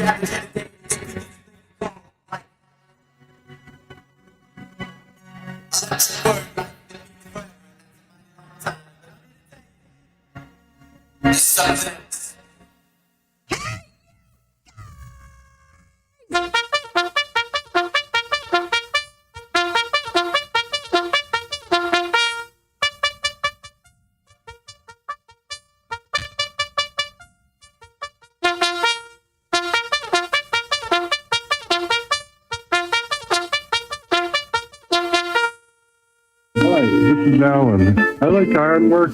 Hi, this is Alan. I like IRONWORX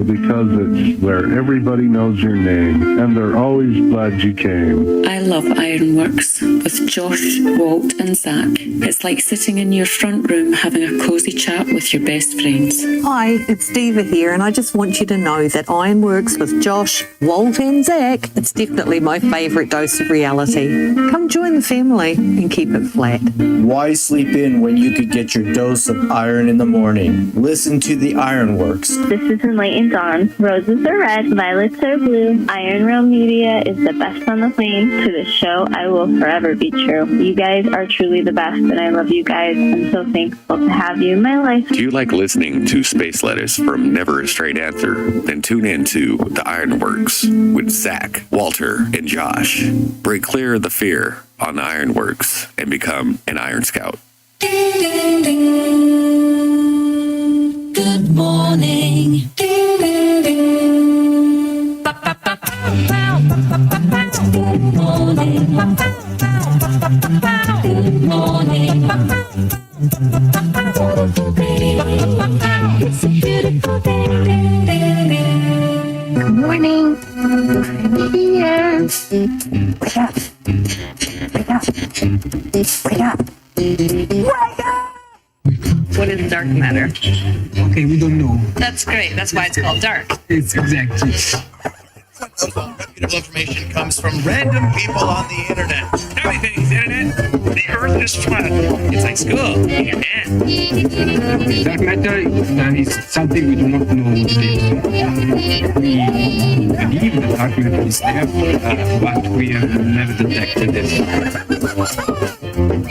because it's where everybody knows your name, and they're always glad you came. I love IRONWORX with Josh, Walt, and Zack. It's like sitting in your front room having a cozy chat with your best friends. Hi, it's Diva here, and I just want you to know that IRONWORX with Josh, Walt, and Zack, it's definitely my favourite dose of reality. Come join the family and keep it flat. Why sleep in when you could get your dose of iron in the morning? Listen to the IRONWORX. This is Enlightened Dawn. Roses are red, violets are blue. ironrealmmedia is the best on the plane. To the show, I will forever be true. You guys are truly the best, and I love you guys. I'm so thankful to have you in my life. Do you like listening to Space Lettuce from Never a Straight Answer? Then tune in to the IRONWORX with Zack, Walter, and Josh. Break clear of the fear on the IRONWORX and become an Iron Scout. Ding, ding, ding. Good morning. Ding, ding, ding. Ba, ba, ba, ba, ba, ba, ba, ba. Good morning. Ba, ba, ba, ba, ba. Good morning. Ba, ba, beautiful day. It's a beautiful day. Ding, ding, ding. Good morning. I'm here. Wake up. Wake up. Wake up. What is dark matter? Okay, we don't know. That's great. That's why it's called dark. It's exactly. Reputable information comes from random people on the internet. Everything's internet. The earth is flat. It's like school. Yeah. Dark matter is something we do not know what it is. We believe that dark matter is there, but we have never detected it.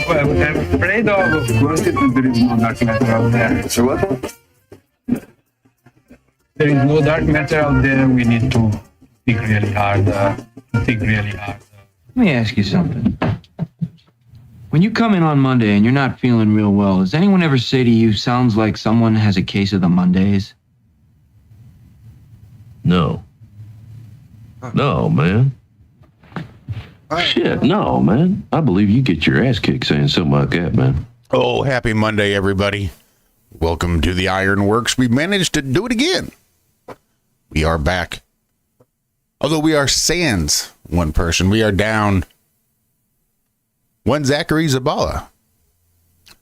Well, what I'm afraid of course, is that there is no dark matter out there. So what? There is no dark matter out there. We need to think really hard. Let me ask you something. When you come in on Monday and you're not feeling real well, does anyone ever say to you, sounds like someone has a case of the Mondays? No. No, man. Shit, no, man. I believe you get your ass kicked saying something like that, man. Oh, happy Monday, everybody. Welcome to the IRONWORX. We managed to do it again. We are back. Although we are sans one person, we are down one Zachary Zabala,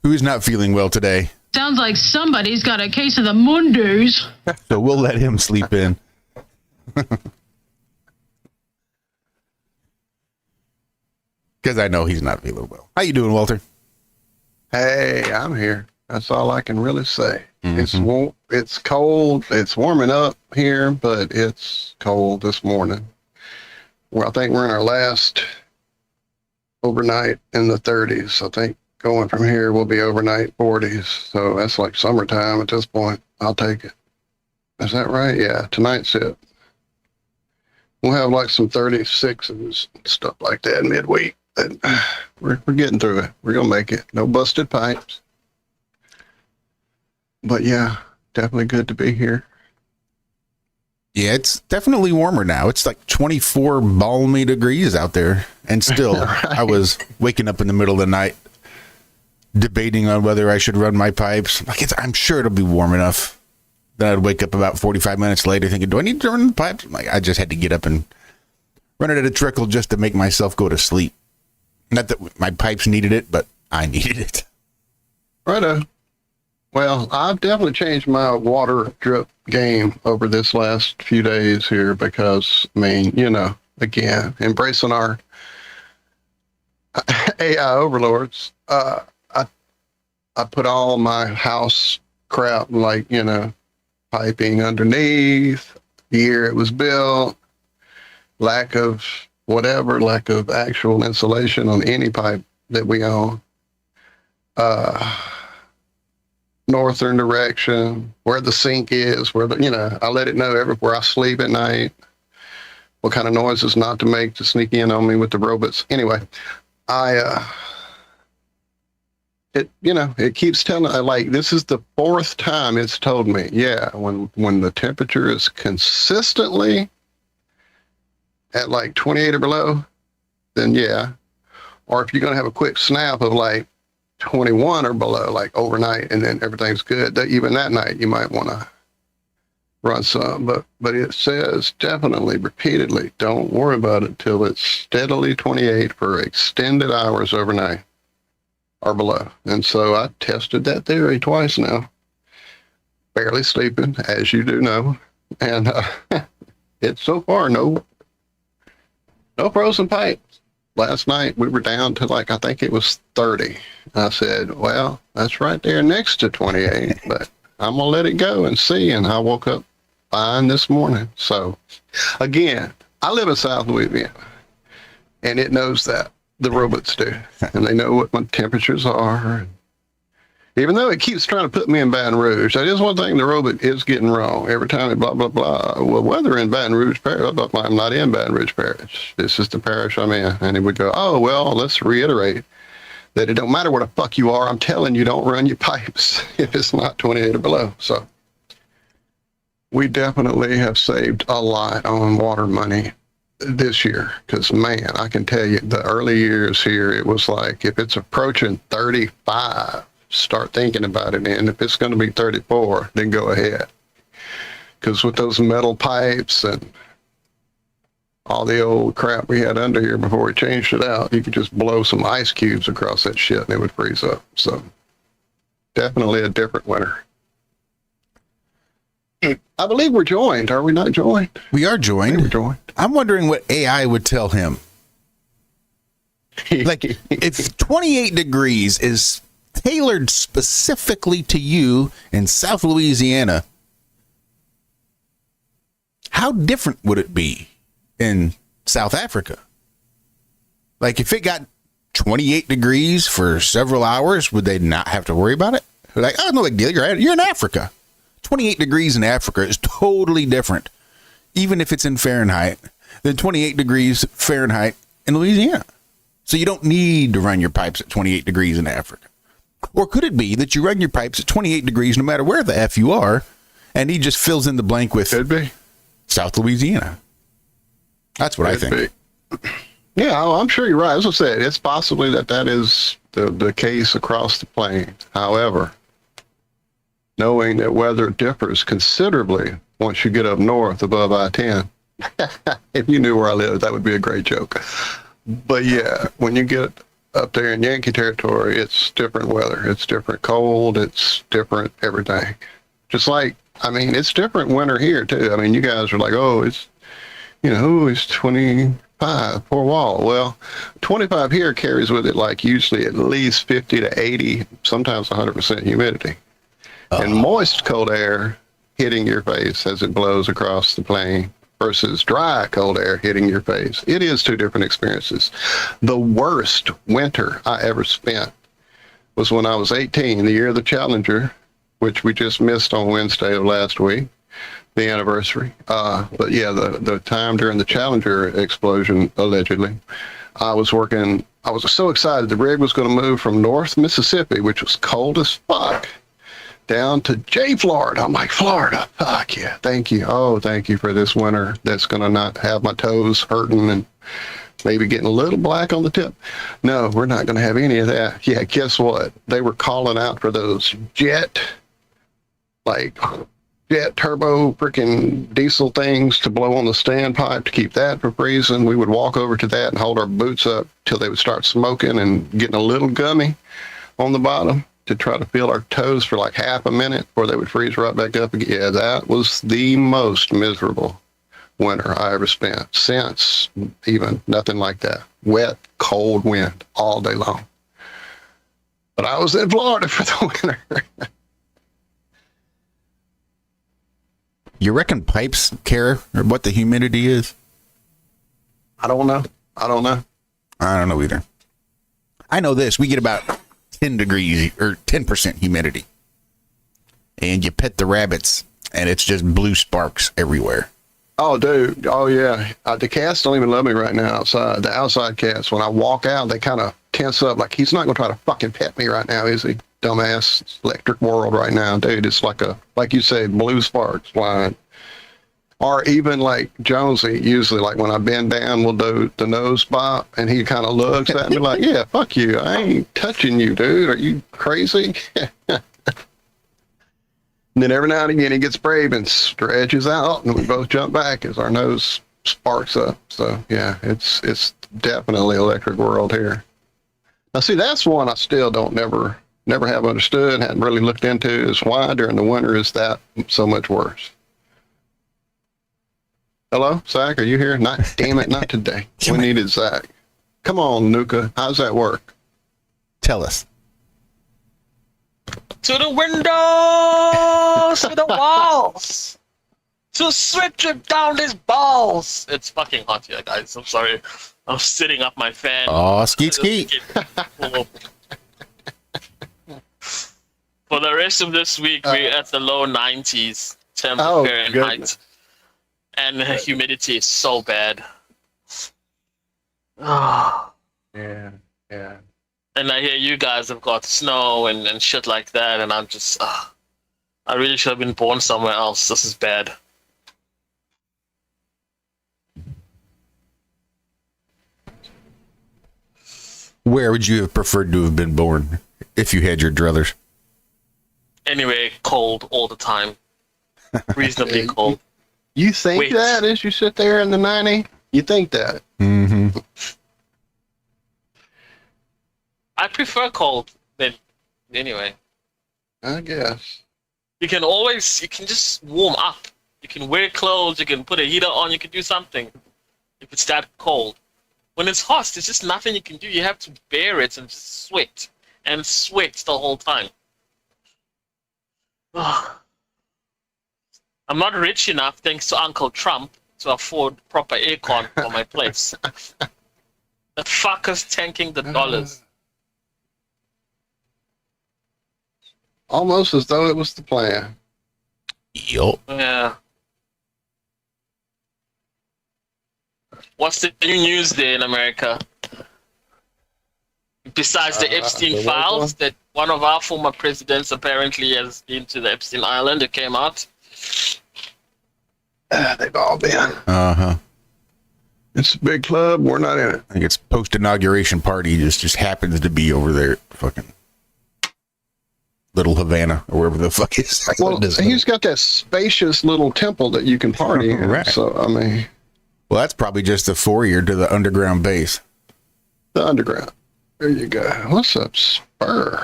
who is not feeling well today. Sounds like somebody's got a case of the Mondays. So we'll let him sleep in. Because I know he's not feeling well. How you doing, Walter? Hey, I'm here. That's all I can really say. Mm-hmm. It's cold. It's warming up here, but it's cold this morning. Well, I think we're in our last overnight in the 30s. I think going from here will be overnight 40s. So that's like summertime at this point. I'll take it. Is that right? Yeah, tonight's it. We'll have like some 36s and stuff like that midweek. But we're getting through it. We're going to make it. No busted pipes. But yeah, definitely good to be here. Yeah, it's definitely warmer now. It's like 24 balmy degrees out there. And still, right. I was waking up in the middle of the night debating on whether I should run my pipes. Like I'm sure it'll be warm enough. Then I'd wake up about 45 minutes later thinking, do I need to run the pipes? Like I just had to get up and run it at a trickle just to make myself go to sleep. Not that my pipes needed it, but I needed it. Righto. Well, I've definitely changed my water drip game over this last few days here because, I mean, you know, again, embracing our AI overlords. I put all my house crap, like, you know, piping underneath, the year it was built, lack of whatever, lack of actual insulation on any pipe that we own. Northern direction, where the sink is, where I let it know everywhere I sleep at night, what kind of noises not to make to sneak in on me with the robots. Anyway, it keeps telling, like, this is the 4th time it's told me, yeah, when the temperature is consistently at like 28 or below, then yeah. Or if you're going to have a quick snap of like 21 or below, like overnight, and then everything's good, even that night you might want to run some. But it says definitely, repeatedly, don't worry about it till it's steadily 28 for extended hours overnight or below. And so I tested that theory twice now. Barely sleeping, as you do know. And it's so far no frozen pipes. Last night we were down to like, I think it was 30. I said, well, that's right there next to 28, but I'm going to let it go and see. And I woke up fine this morning. So again, I live in South Louisiana and it knows that. The robots do. And they know what my temperatures are. Even though it keeps trying to put me in Baton Rouge, that is one thing the robot is getting wrong. Every time it blah, blah, blah. Well, whether in Baton Rouge Parish, I'm not in Baton Rouge Parish. This is the parish I'm in. And it would go, oh, well, let's reiterate that it don't matter where the fuck you are. I'm telling you, don't run your pipes if it's not 28 or below. So we definitely have saved a lot on water money this year, because man, I can tell you the early years here, it was like, if it's approaching 35, start thinking about it. And if it's going to be 34, then go ahead. Because with those metal pipes and all the old crap we had under here before we changed it out, you could just blow some ice cubes across that shit and it would freeze up. So definitely a different winter. I believe we're joined. Are we not joined? We are joined. We're joined. I'm wondering what AI would tell him. Like, if 28 degrees is tailored specifically to you in South Louisiana, how different would it be in South Africa? Like, if it got 28 degrees for several hours, would they not have to worry about it? Like, oh, no big deal. You're in Africa. 28 degrees in Africa is totally different, even if it's in Fahrenheit, than 28 degrees Fahrenheit in Louisiana. So you don't need to run your pipes at 28 degrees in Africa. Or could it be that you run your pipes at 28 degrees no matter where the F you are, and he just fills in the blank with South Louisiana? That's what I think. Yeah, I'm sure you're right. As I said, it's possibly that is the case across the plain. However, knowing that weather differs considerably once you get up north above I-10. If you knew where I live, that would be a great joke. But yeah, when you get up there in Yankee territory, it's different weather. It's different cold. It's different everything. Just like, I mean, it's different winter here too. I mean, you guys are like, oh, it's 25, poor Walt. Well, 25 here carries with it like usually at least 50 to 80, sometimes 100% humidity. And moist cold air hitting your face as it blows across the plain versus dry cold air hitting your face. It is two different experiences. The worst winter I ever spent was when I was 18, the year of the Challenger, which we just missed on Wednesday of last week, the anniversary. But yeah, the time during the Challenger explosion, allegedly, I was so excited. The rig was going to move from North Mississippi, which was cold as fuck, down to Florida. I'm like, Florida, fuck yeah, thank you. Oh, thank you for this winter that's going to not have my toes hurting and maybe getting a little black on the tip. No, we're not going to have any of that. Yeah, guess what? They were calling out for those jet turbo freaking diesel things to blow on the standpipe to keep that from freezing. We would walk over to that and hold our boots up till they would start smoking and getting a little gummy on the bottom, to try to feel our toes for like half a minute before they would freeze right back up again. Yeah, that was the most miserable winter I ever spent since even nothing like that. Wet, cold wind all day long. But I was in Florida for the winter. You reckon pipes care or what the humidity is? I don't know. I don't know. I don't know either. I know this. We get about 10 degrees or 10% humidity. And you pet the rabbits, and it's just blue sparks everywhere. Oh, dude. Oh, yeah. The cats don't even love me right now outside. The outside cats, when I walk out, they kind of tense up. Like, he's not going to try to fucking pet me right now, is he? Dumbass electric world right now. Dude, it's like you said, blue sparks flying. Or even like Jonesy, usually, like when I bend down, we'll do the nose spot, and he kind of looks at me like, yeah, fuck you. I ain't touching you, dude. Are you crazy? And then every now and again, he gets brave and stretches out, and we both jump back as our nose sparks up. So, yeah, it's definitely electric world here. Now, see, that's one I still never have understood, hadn't really looked into, is why during the winter is that so much worse. Hello, Zack, are you here? Not, damn it, not today. We needed Zack. Come on, Nuka. How's that work? Tell us. To the windows, to the walls, to switch it down his balls. It's fucking hot here, guys. I'm sorry. I'm sitting up my fan. Oh, skeet. For the rest of this week, we're at the low 90s temperature Fahrenheit. And the humidity is so bad. Oh. Yeah. And I hear you guys have got snow and shit like that, and I'm just, I really should have been born somewhere else. This is bad. Where would you have preferred to have been born if you had your druthers? Anyway, cold all the time. Reasonably cold. You think that as you sit there in the 90? You think that? Mm-hmm. I prefer cold than anyway. I guess. You can just warm up. You can wear clothes, you can put a heater on, you can do something. If it's that cold. When it's hot, there's just nothing you can do. You have to bear it and just sweat. And sweat the whole time. I'm not rich enough, thanks to Uncle Trump, to afford proper aircon for my place. The fucker's tanking the dollars. Almost as though it was the plan. Yup. Yeah. What's the new news there in America? Besides the Epstein files, that one of our former presidents apparently has been to the Epstein Island. It came out. They've all been. Uh-huh. It's a big club. We're not in it. I think it's post-inauguration party just happens to be over there. Fucking Little Havana or wherever the fuck is. Well, he's got that spacious little temple that you can party in. Right. So, I mean. Well, that's probably just the foyer to the underground base. The underground. There you go. What's up, Spur?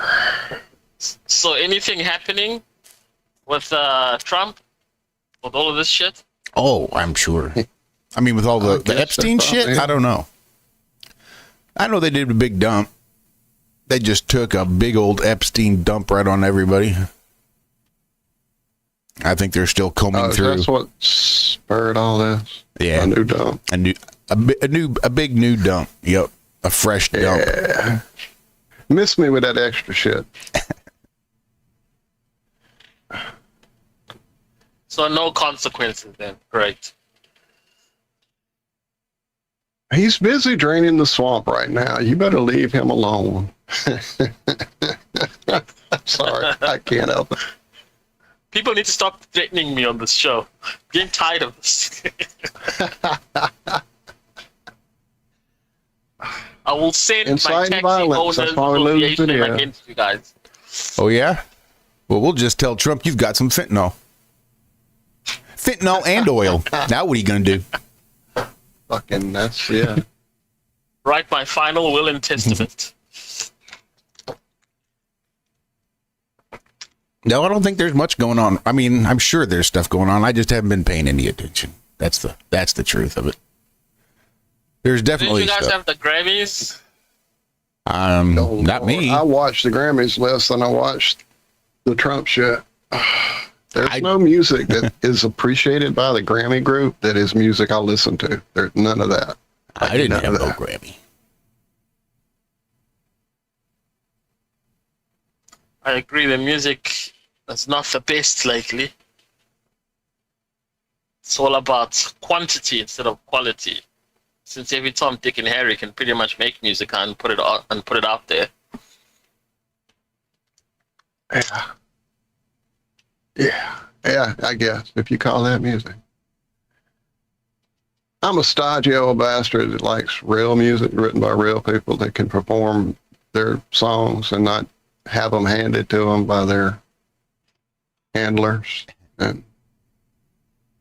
So anything happening with Trump? With all of this shit? Oh, I'm sure. I mean, with all the Epstein shit, I don't know. I know they did a big dump. They just took a big old Epstein dump right on everybody. I think they're still combing through. That's what spurred all this. Yeah, a new dump. A big new dump. Yep, a fresh dump. Yeah. Miss me with that extra shit. So no consequences then. Great. He's busy draining the swamp right now. You better leave him alone. Sorry, I can't help it. People need to stop threatening me on this show. I'm getting tired of this. I will send my taxi owners association against you guys. Oh yeah? Well, we'll just tell Trump you've got some fentanyl. Fentanyl and oil. Now what are you going to do? Fucking, that's, yeah. Write my final will and testament. No, I don't think there's much going on. I mean, I'm sure there's stuff going on. I just haven't been paying any attention. That's the truth of it. There's definitely Did you guys stuff. have the Grammys? Not me. I watched the Grammys less than I watched the Trump shit. There's no music that is appreciated by the Grammy group that is music I listen to. There's none of that. I didn't have no Grammy. I agree. The music is not the best lately. It's all about quantity instead of quality. Since every Tom, Dick, and Harry can pretty much make music and put it out there. Yeah, I guess, if you call that music. I'm a stodgy old bastard that likes real music written by real people that can perform their songs and not have them handed to them by their handlers. And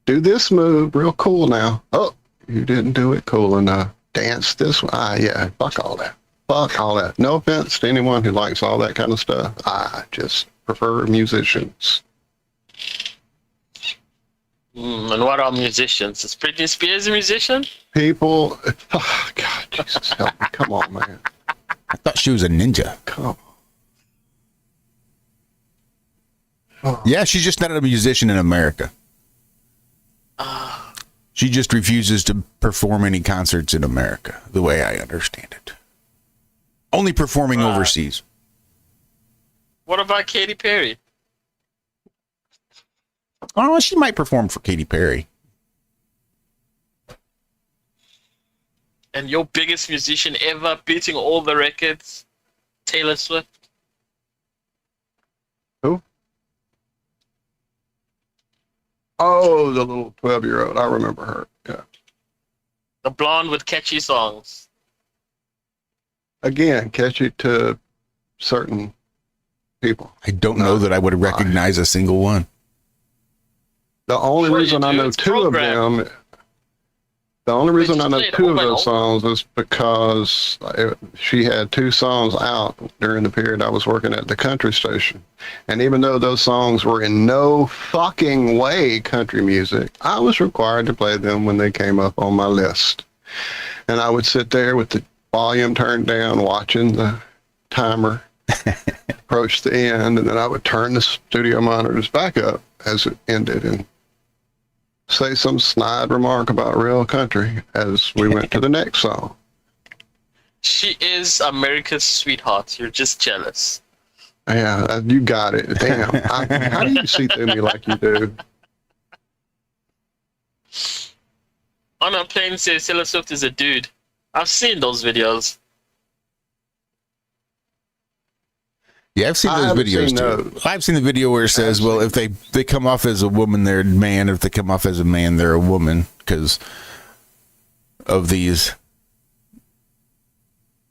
do this move real cool now. Oh, you didn't do it cool enough. Dance this way. Yeah, fuck all that. Fuck all that. No offense to anyone who likes all that kind of stuff. I just prefer musicians. And what are musicians? Is Britney Spears a musician? People, oh God, Jesus help me. Come on, man. I thought she was a ninja. Come on. Oh. Yeah, she's just not a musician in America. She just refuses to perform any concerts in America, the way I understand it. Only performing overseas. What about Katy Perry? Oh, she might perform for Katy Perry. And your biggest musician ever, beating all the records, Taylor Swift? Who? Oh, the little 12-year-old. I remember her. Yeah. The blonde with catchy songs. Again, catchy to certain people. I don't know that I would recognize a single one. The only reason I know two of them, the only reason I know two of those songs is because she had two songs out during the period I was working at the country station. And even though those songs were in no fucking way country music, I was required to play them when they came up on my list. And I would sit there with the volume turned down, watching the timer approach the end, and then I would turn the studio monitors back up as it ended and say some snide remark about real country as we went to the next song. She is America's sweetheart. You're just jealous. Yeah, you got it. Damn. How do you see through me like you do? On a plane says Taylor Swift is a dude. I've seen those videos. Yeah, I've seen those videos too. I've seen the video where it says, well, if they come off as a woman, they're a man. If they come off as a man, they're a woman because of these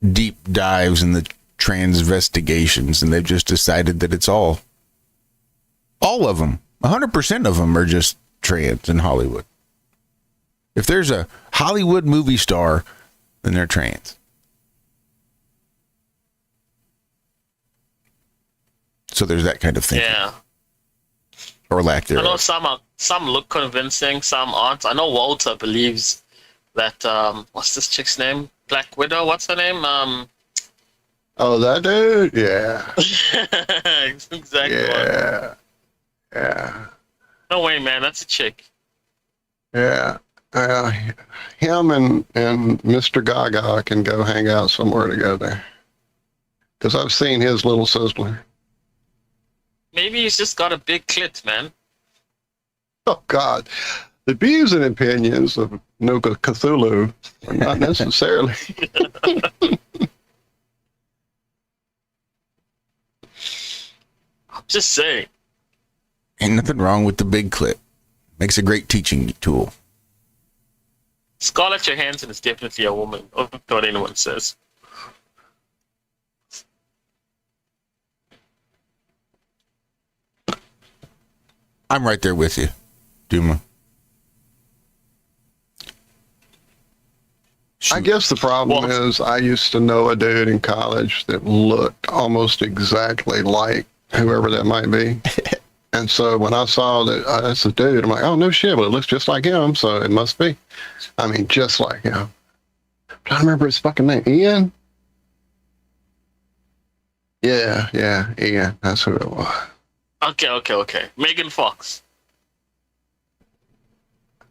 deep dives and the transvestigations. And they've just decided that it's all of them. 100% of them are just trans in Hollywood. If there's a Hollywood movie star, then they're trans. So there's that kind of thing. Yeah. Or lack thereof. I know some look convincing, some aren't. I know Walter believes that what's this chick's name? Black Widow, what's her name? Oh, that dude? Yeah. Exactly. Yeah. Yeah. No way, man, that's a chick. Yeah. Him and Mr. Gaga can go hang out somewhere together. Because I've seen his little sizzler. Maybe he's just got a big clit, man. Oh, God. The views and opinions of Nuka Cthulhu are not necessarily. I'm just saying. Ain't nothing wrong with the big clit. Makes a great teaching tool. Scarlett Johansson is definitely a woman. I don't know what anyone says. I'm right there with you, Duma. I guess the problem is I used to know a dude in college that looked almost exactly like whoever that might be. And so when I saw that that's a dude, I'm like, oh, no shit. Well, it looks just like him, so it must be. I mean, just like him. I'm trying to remember his fucking name. Ian? Yeah, Ian. That's who it was. Okay. Megan Fox.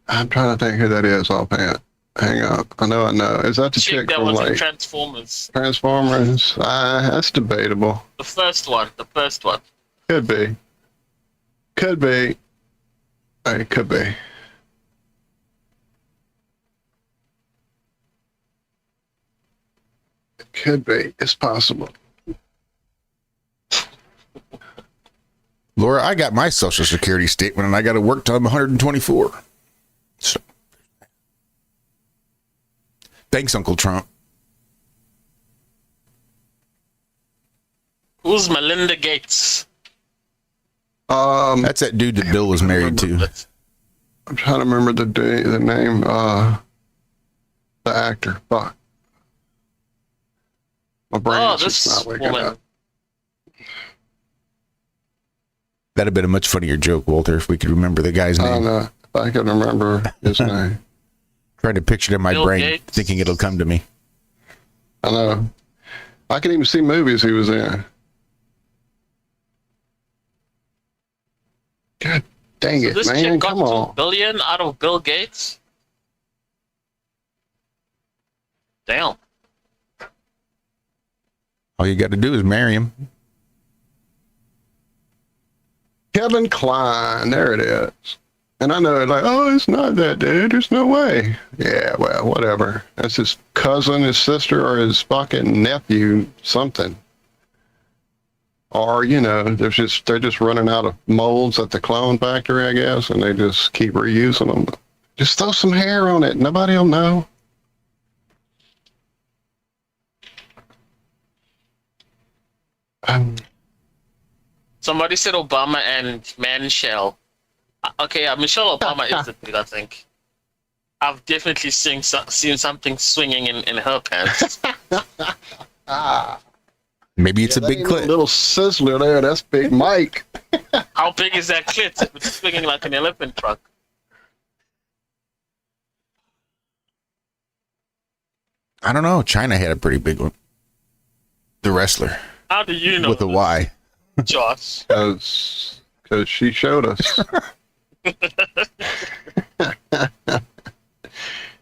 I'm trying to think who that is offhand. Hang on. I know. Is that the chick that from was in like Transformers. Transformers? That's debatable. The first one. Could be. It could be. It could be. It's possible. Laura, I got my social security statement and I got to work till I'm 124. So, thanks, Uncle Trump. Who's Melinda Gates? That's that dude that Bill was married to. I'm trying to remember the name. The actor. Fuck. My brain is just not waking up. That'd have been a much funnier joke, Walter, if we could remember the guy's name. I don't know. If I can remember his name. Trying to picture it in my Bill brain, Gates. thinking it'll come to me. I know. I can even see movies he was in. God dang So it, this man. chick got Come on. $2 billion out of Bill Gates? Damn. All you got to do is marry him. Kevin Kline. There it is. And I know, like, oh, it's not that dude. There's no way. Yeah, well, whatever. That's his cousin, his sister, or his fucking nephew, something. Or, they're just running out of molds at the clone factory, I guess, and they just keep reusing them. Just throw some hair on it. Nobody will know. Somebody said Obama and Manshell. Okay, Michelle Obama is the dude, I think. I've definitely seen something swinging in her pants. Maybe it's a big clit. Little sizzler there. That's Big Mike. How big is that clit? It's swinging like an elephant truck. I don't know. China had a pretty big one. The wrestler. How do you know? With a Y. Josh. Because she showed us.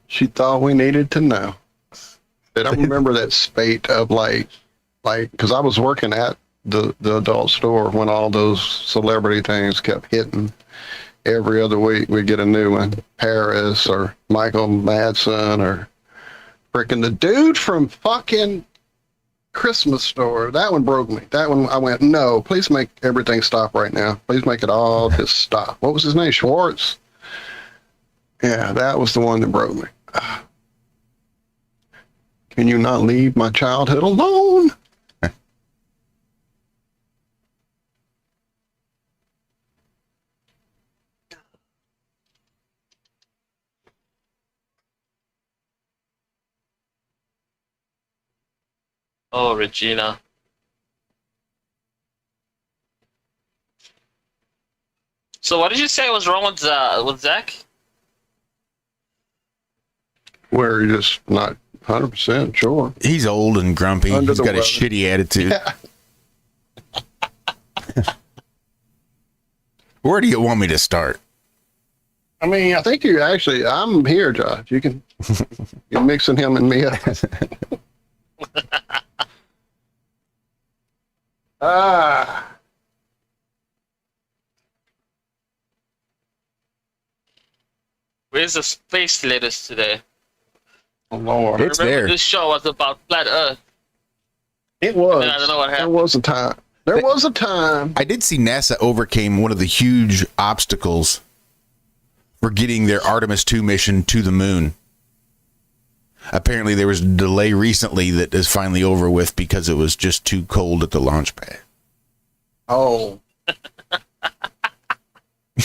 She thought we needed to know. But I remember that spate of like, because I was working at the adult store when all those celebrity things kept hitting. Every other week we get a new one. Paris or Michael Madsen or freaking the dude from fucking Christmas Store. That one broke me. That one I went, no, please make everything stop right now. Please make it all just stop. What was his name? Schwartz? Yeah, that was the one that broke me. Can you not leave my childhood alone? Oh, Regina. So what did you say was wrong with Zack? Where you're just not 100% sure. He's old and grumpy. He's got a shitty attitude. Yeah. Where do you want me to start? I mean, I think I'm here, Josh. You're mixing him and me up. Where's the space lettuce today? Oh, Lord. It's Remember there. this show was about flat Earth. It was. I don't know what happened. There was a time. There was a time. I did see NASA overcame one of the huge obstacles for getting their Artemis 2 mission to the moon. Apparently there was a delay recently that is finally over with because it was just too cold at the launch pad. Oh.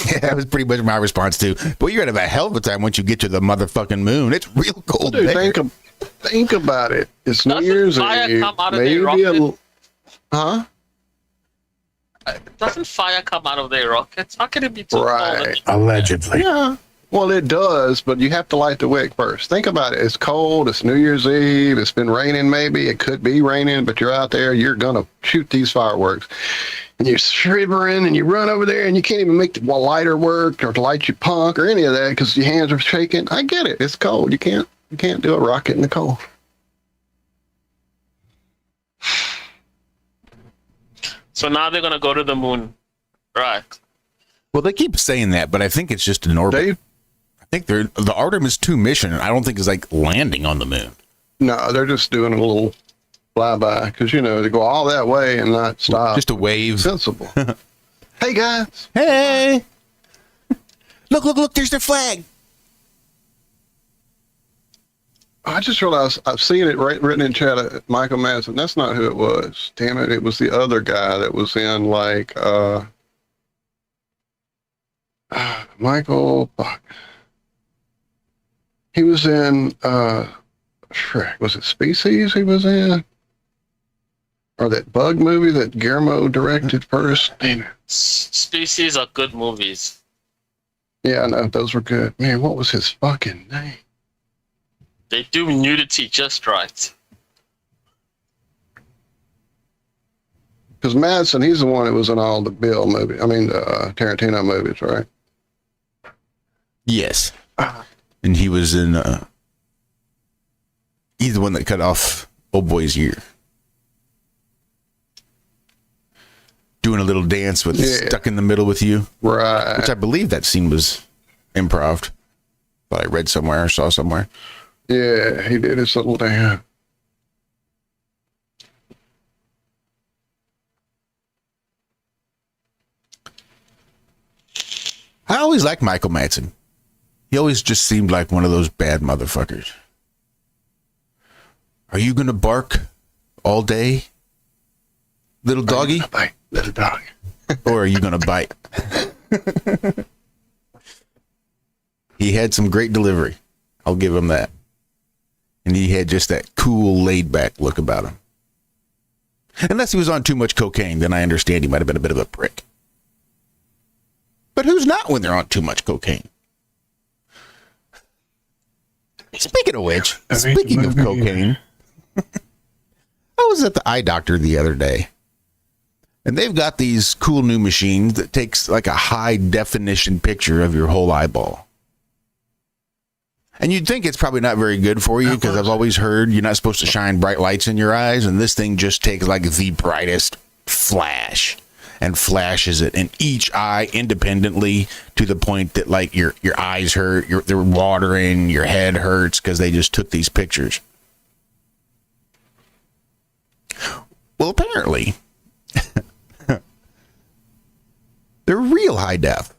Yeah, that was pretty much my response too. But you're gonna have a hell of a time once you get to the motherfucking moon. It's real cold Dude, there. think about it. It's New Year's fire Eve. come out of Maybe their rocket? huh? Doesn't fire come out of their rockets? How can it be too Right. cold? Allegedly. Yeah. Well, it does, but you have to light the wick first. Think about it. It's cold. It's New Year's Eve. It's been raining maybe. It could be raining, but you're out there. You're going to shoot these fireworks. And you're shivering, and you run over there, and you can't even make the lighter work or light your punk or any of that because your hands are shaking. I get it. It's cold. You can't You can't do a rocket in the cold. So now they're gonna go to the moon, right? Well, they keep saying that, but I think it's just an orbit. I think the Artemis 2 mission, I don't think is like landing on the moon. No, they're just doing a little flyby because, you know, to go all that way and not stop. Just a wave. Sensible. Hey, guys. Hey. Look, there's their flag. I just realized I've seen it written in chat. Michael Madsen. That's not who it was. Damn it! It was the other guy that was in like Michael. Fuck. He was in Shrek. Was it Species? He was in, or that bug movie that Guillermo directed first. Damn it. Species are good movies. Yeah, I know those were good. Man, what was his fucking name? They do nudity just right. Because Madsen, he's the one that was in all the Tarantino movies, right? Yes. And he was in, he's the one that cut off Old Boy's ear. Doing a little dance with Stuck in the Middle with You. Right. Which I believe that scene was improv. But I read somewhere or saw somewhere. Yeah, he did his little dance. I always liked Michael Madsen. He always just seemed like one of those bad motherfuckers. Are you going to bark all day, little doggy? Bite, little dog. Or are you going to bite? He had some great delivery. I'll give him that. And he had just that cool, laid-back look about him. Unless he was on too much cocaine, then I understand he might have been a bit of a prick. But who's not when they're on too much cocaine? Speaking of which, speaking of cocaine, I was at the eye doctor the other day. And they've got these cool new machines that takes like a high-definition picture of your whole eyeball. And you'd think it's probably not very good for you because I've always heard you're not supposed to shine bright lights in your eyes, and this thing just takes like the brightest flash and flashes it in each eye independently to the point that like your eyes hurt, they're watering, your head hurts because they just took these pictures. Well, apparently, they're real high def.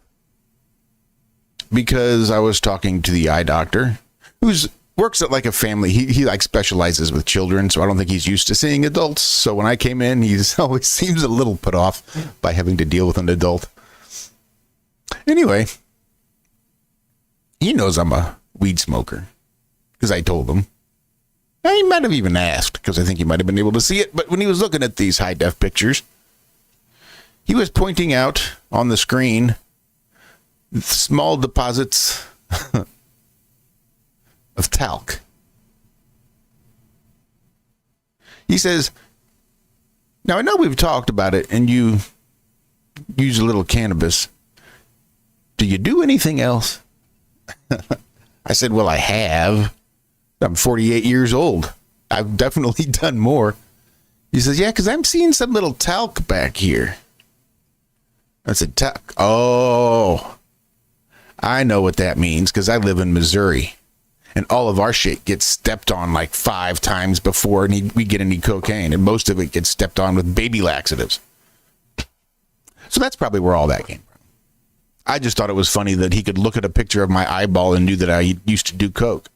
Because I was talking to the eye doctor, who's works at like a family. He like specializes with children, so I don't think he's used to seeing adults. So when I came in, he always seems a little put off by having to deal with an adult. Anyway, he knows I'm a weed smoker because I told him. He might have even asked because I think he might have been able to see it. But when he was looking at these high def pictures, he was pointing out on the screen small deposits of talc. He says, now I know we've talked about it and you use a little cannabis. Do you do anything else? I said, well, I have. I'm 48 years old. I've definitely done more. He says, yeah, because I'm seeing some little talc back here. I said, talc. Oh, I know what that means because I live in Missouri and all of our shit gets stepped on like 5 times before we get any cocaine, and most of it gets stepped on with baby laxatives. So that's probably where all that came from. I just thought it was funny that he could look at a picture of my eyeball and knew that I used to do coke.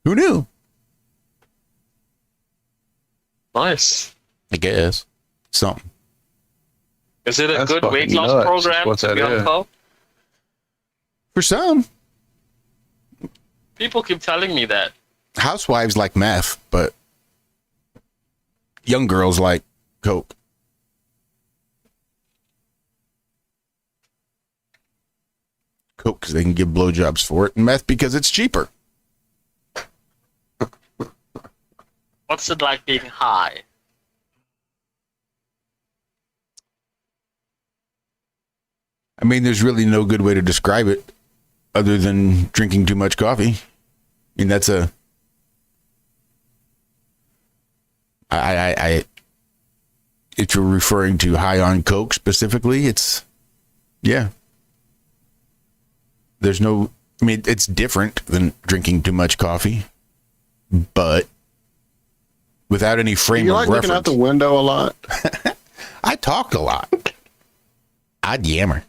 Who knew? Nice. I guess. Something. Is it a good weight loss program? What's that? For some. People keep telling me that. Housewives like meth, but young girls like coke. Coke because they can give blowjobs for it, and meth because it's cheaper. What's it like being high? I mean, there's really no good way to describe it other than drinking too much coffee. mean, that's a. If you're referring to high on Coke specifically, it's, yeah. There's no, I mean, it's different than drinking too much coffee, but without any frame you of like reference. looking out the window a lot? I talk a lot. I'd yammer.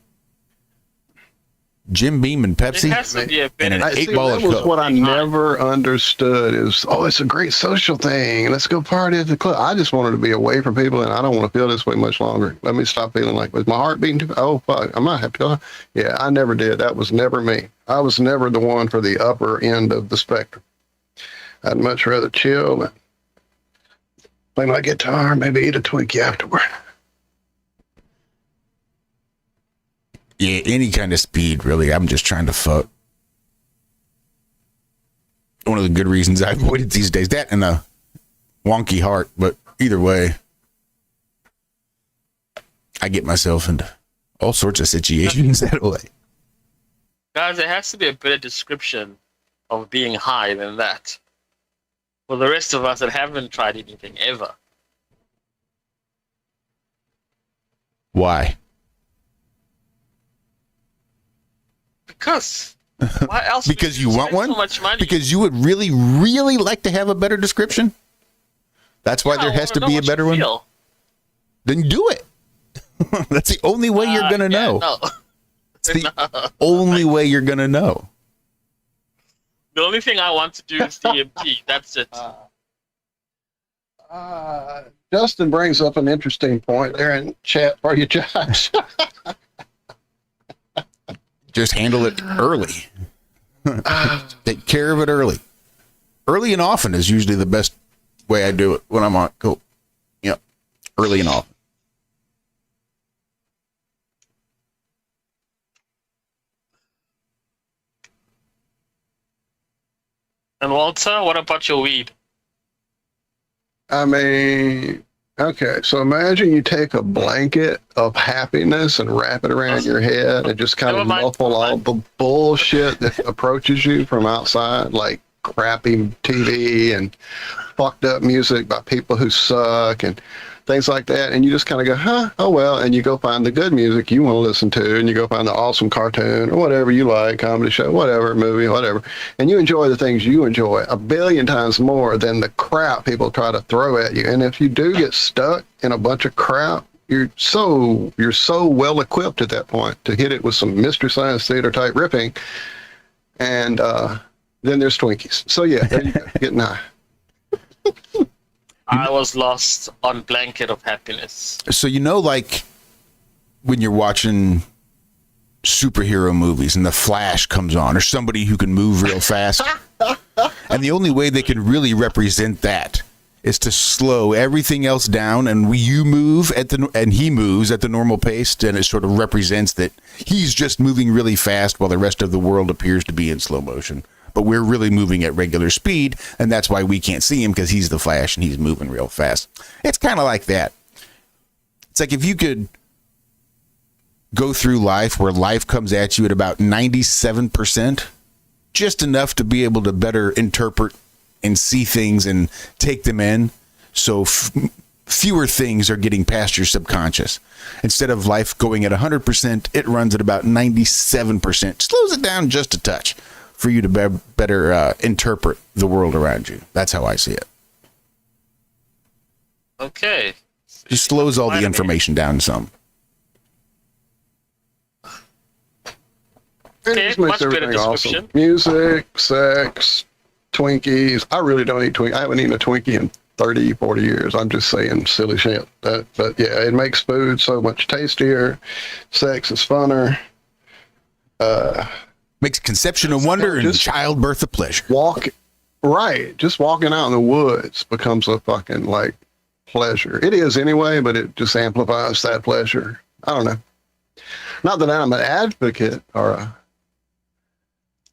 Jim Beam and Pepsi, It has to be a and an bit. 8-ball that of was Coke. what I never understood is, it's a great social thing. Let's go party at the club. I just wanted to be away from people, and I don't want to feel this way much longer. Let me stop feeling like, was my heart beating too? Oh, fuck. I might have to go. Yeah, I never did. That was never me. I was never the one for the upper end of the spectrum. I'd much rather chill and play my guitar, maybe eat a Twinkie afterward. Yeah, any kind of speed, really. I'm just trying to fuck. One of the good reasons I avoid it these days. That and a wonky heart, but either way, I get myself into all sorts of situations that way. Guys, there has to be a better description of being high than that. For the rest of us that haven't tried anything ever. Why? Because why else? Because you want one? So much money? Because you would really, really like to have a better description? That's why Yeah, there I has to wanna be know a what better you one? feel. Then do it. That's the only way you're going to know. No. It's the only way you're going to know. The only thing I want to do is DMT. That's it. Justin brings up an interesting point there in chat for you, Josh. Just handle it early. Take care of it early. Early and often is usually the best way I do it when I'm on coke. Yep. Early and often. And Walter, what about your weed? I mean, okay, so imagine you take a blanket of happiness and wrap it around your head and just kind of muffle all the bullshit that approaches you from outside, like crappy TV and fucked up music by people who suck and things like that. And you just kind of go, oh well, and you go find the good music you want to listen to, and you go find the awesome cartoon or whatever you like, comedy show, whatever, movie, whatever. And you enjoy the things you enjoy 1 billion times more than the crap people try to throw at you. And if you do get stuck in a bunch of crap, you're so well equipped at that point to hit it with some Mystery Science Theater type ripping. And then there's Twinkies. So yeah, there you go, getting high. I was lost on Blanket of Happiness. So, like when you're watching superhero movies and the Flash comes on, or somebody who can move real fast, and the only way they can really represent that is to slow everything else down, and you move and he moves at the normal pace, and it sort of represents that he's just moving really fast while the rest of the world appears to be in slow motion. But we're really moving at regular speed, and that's why we can't see him, because he's the Flash and he's moving real fast. It's kind of like that. It's like if you could go through life where life comes at you at about 97%, just enough to be able to better interpret and see things and take them in, so fewer things are getting past your subconscious. Instead of life going at 100%, it runs at about 97%. Slows it down just a touch for you to better interpret the world around you. That's how I see it. Okay. Just slows all the information down some. Okay, It makes much better everything description. awesome. Music, sex, Twinkies. I really don't eat Twinkies. I haven't eaten a Twinkie in 30, 40 years. I'm just saying silly shit. But yeah, it makes food so much tastier. Sex is funner. Makes conception a wonder and childbirth a pleasure. Just walking out in the woods becomes a fucking pleasure. It is anyway, but it just amplifies that pleasure. I don't know. Not that I'm an advocate or a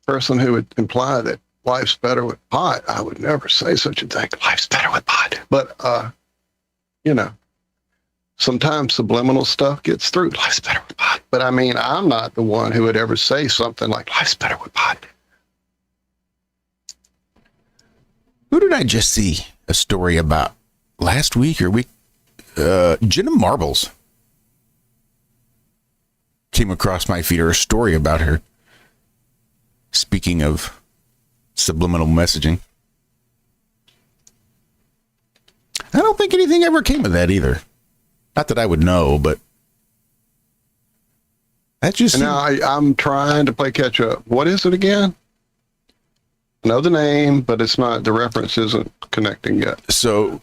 person who would imply that life's better with pot. I would never say such a thing. Life's better with pot. But, sometimes subliminal stuff gets through. Life's better with pot. But I mean, I'm not the one who would ever say something like life's better with pot. Who did I just see a story about last week or week? Jenna Marbles came across my feed, or a story about her. Speaking of subliminal messaging, I don't think anything ever came of that either. Not that I would know, but that just. And now I'm trying to play catch up. What is it again? I know the name, but it's not. The reference isn't connecting yet. So,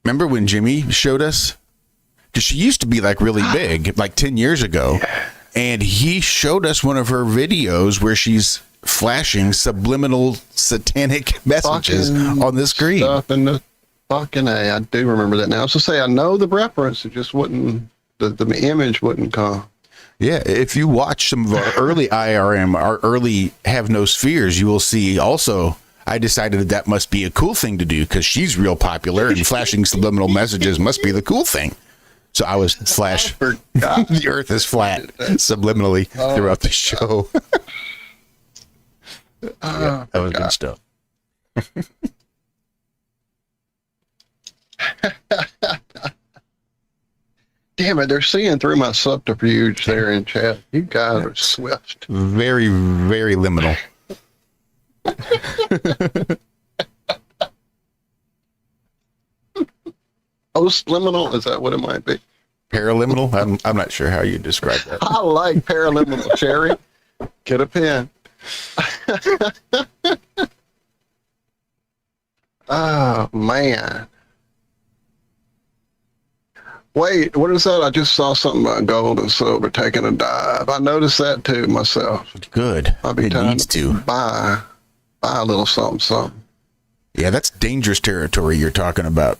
remember when Jimmy showed us? Because she used to be like really big, like 10 years ago. And he showed us one of her videos where she's flashing subliminal satanic messages on the screen. Stuff in the fucking A. I do remember that now. I was to say, I know the reference. It just wouldn't, the image wouldn't come. Yeah, if you watch some of our early IRM, our early Have No Spheres, you will see also, I decided that must be a cool thing to do because she's real popular and flashing subliminal messages must be the cool thing. So I was flash, the earth is flat, subliminally throughout the show. Yeah, that was good stuff. Damn it, they're seeing through my subterfuge there in chat. You guys are swift. Very, very liminal. Post-liminal? Is that what it might be? Paraliminal? I'm not sure how you describe that. I like paraliminal, Cherry. Get a pen. Oh, man. Wait, what is that? I just saw something about gold and silver taking a dive. I noticed that too myself. Good. I'll be it needs to buy a little something. Yeah, that's dangerous territory you're talking about.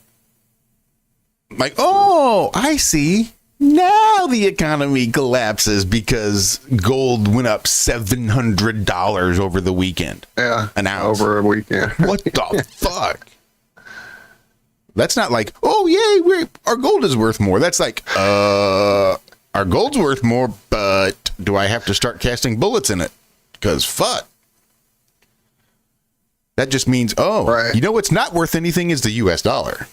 Like, oh, I see. Now the economy collapses because gold went up $700 over the weekend. Yeah, an ounce. over a weekend. What the fuck? That's not like, oh, yay, our gold is worth more. That's like, our gold's worth more, but do I have to start casting bullets in it? Because fuck. That just means, you know what's not worth anything is the U.S. dollar.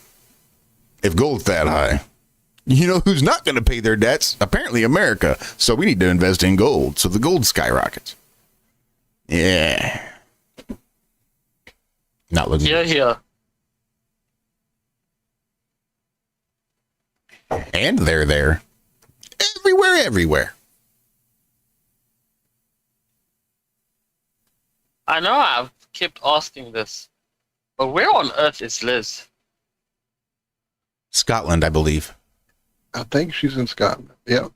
If gold's that high. You know who's not going to pay their debts? Apparently America. So we need to invest in gold. So the gold skyrockets. Yeah. Not looking good. Yeah. And they're there. Everywhere. I know I've kept asking this, but where on earth is Liz? Scotland, I believe. I think she's in Scotland. Yep.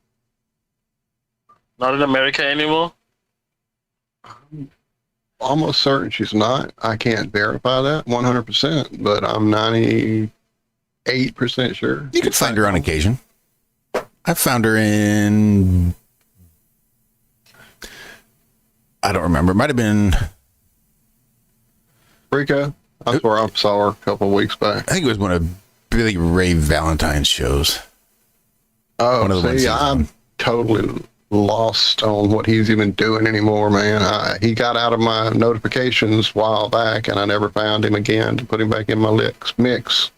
Not in America anymore? I'm almost certain she's not. I can't verify that 100%, but I'm 98% sure. You can find her on occasion. I found her in... I don't remember. It might have been... Rico. That's where I saw her a couple of weeks back. I think it was one of Billy Ray Valentine's shows. Oh, see, I'm totally lost on what he's even doing anymore, man. He got out of my notifications a while back, and I never found him again to put him back in my mix.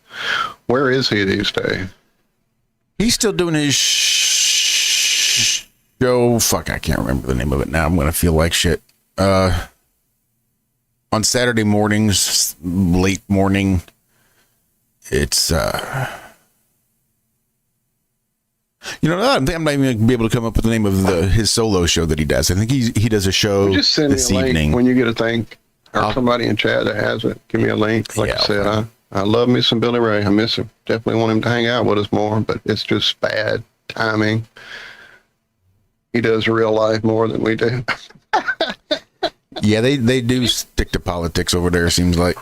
Where is he these days? He's still doing his show. Fuck, I can't remember the name of it now. I'm going to feel like shit. On Saturday mornings, late morning, it's... You know, I'm not even going to be able to come up with the name of his solo show that he does. I think he does a show just send this me a evening. link when you get a thing, or somebody in chat that has it. Give me a link. Like I said, I love me some Billy Ray. I miss him. Definitely want him to hang out with us more, but it's just bad timing. He does real life more than we do. Yeah, they do stick to politics over there, seems like.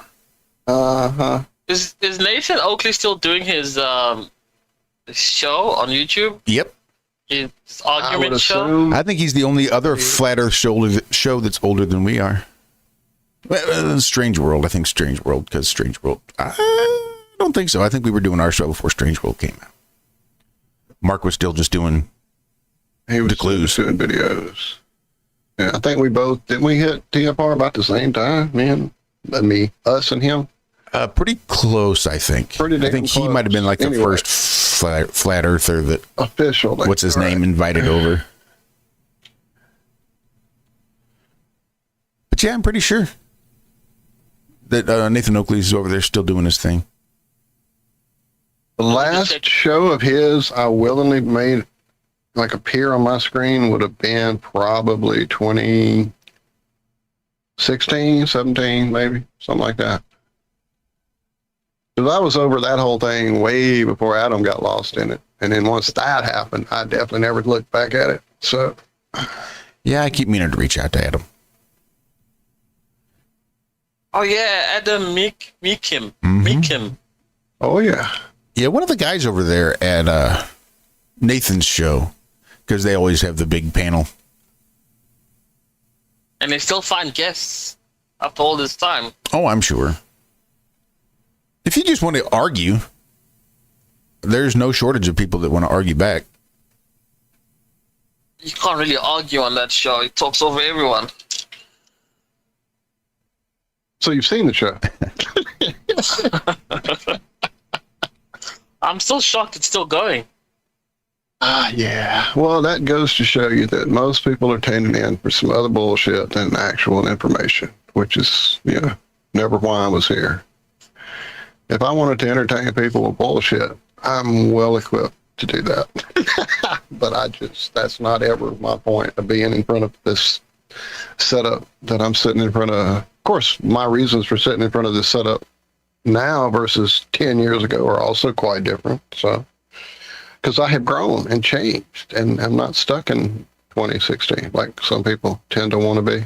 Uh-huh. Is Nathan Oakley still doing his show on YouTube? Yep. His argument show? I think he's the only other flat earth show that's older than we are. Strange World. I think Strange World, because Strange World... I don't think so. I think we were doing our show before Strange World came out. Mark was still just doing the clues. Doing videos. Yeah, I think we both... Didn't we hit TFR about the same time, man? Me, us and him? Pretty close, I think. Pretty damn I think he close. might have been like the Anyway. first flat earther that Official. what's his name invited over. But yeah, I'm pretty sure that Nathan Oakley's over there still doing his thing. The last show of his I willingly made like appear on my screen would have been probably 2016, 17, maybe, something like that. Because I was over that whole thing way before Adam got lost in it. And then once that happened, I definitely never looked back at it. So, yeah, I keep meaning to reach out to Adam. Oh yeah, Adam Meekim. Oh yeah. Yeah, one of the guys over there at Nathan's show, because they always have the big panel. And they still find guests after all this time. Oh, I'm sure. If you just want to argue, there's no shortage of people that want to argue back. You can't really argue on that show. He talks over everyone. So you've seen the show? I'm still shocked it's still going. Yeah. Well, that goes to show you that most people are tuning in for some other bullshit than actual information, which is, never why I was here. If I wanted to entertain people with bullshit, I'm well equipped to do that. But that's not ever my point of being in front of this setup that I'm sitting in front of. Of course, my reasons for sitting in front of this setup now versus 10 years ago are also quite different. So, because I have grown and changed and I'm not stuck in 2016 like some people tend to want to be.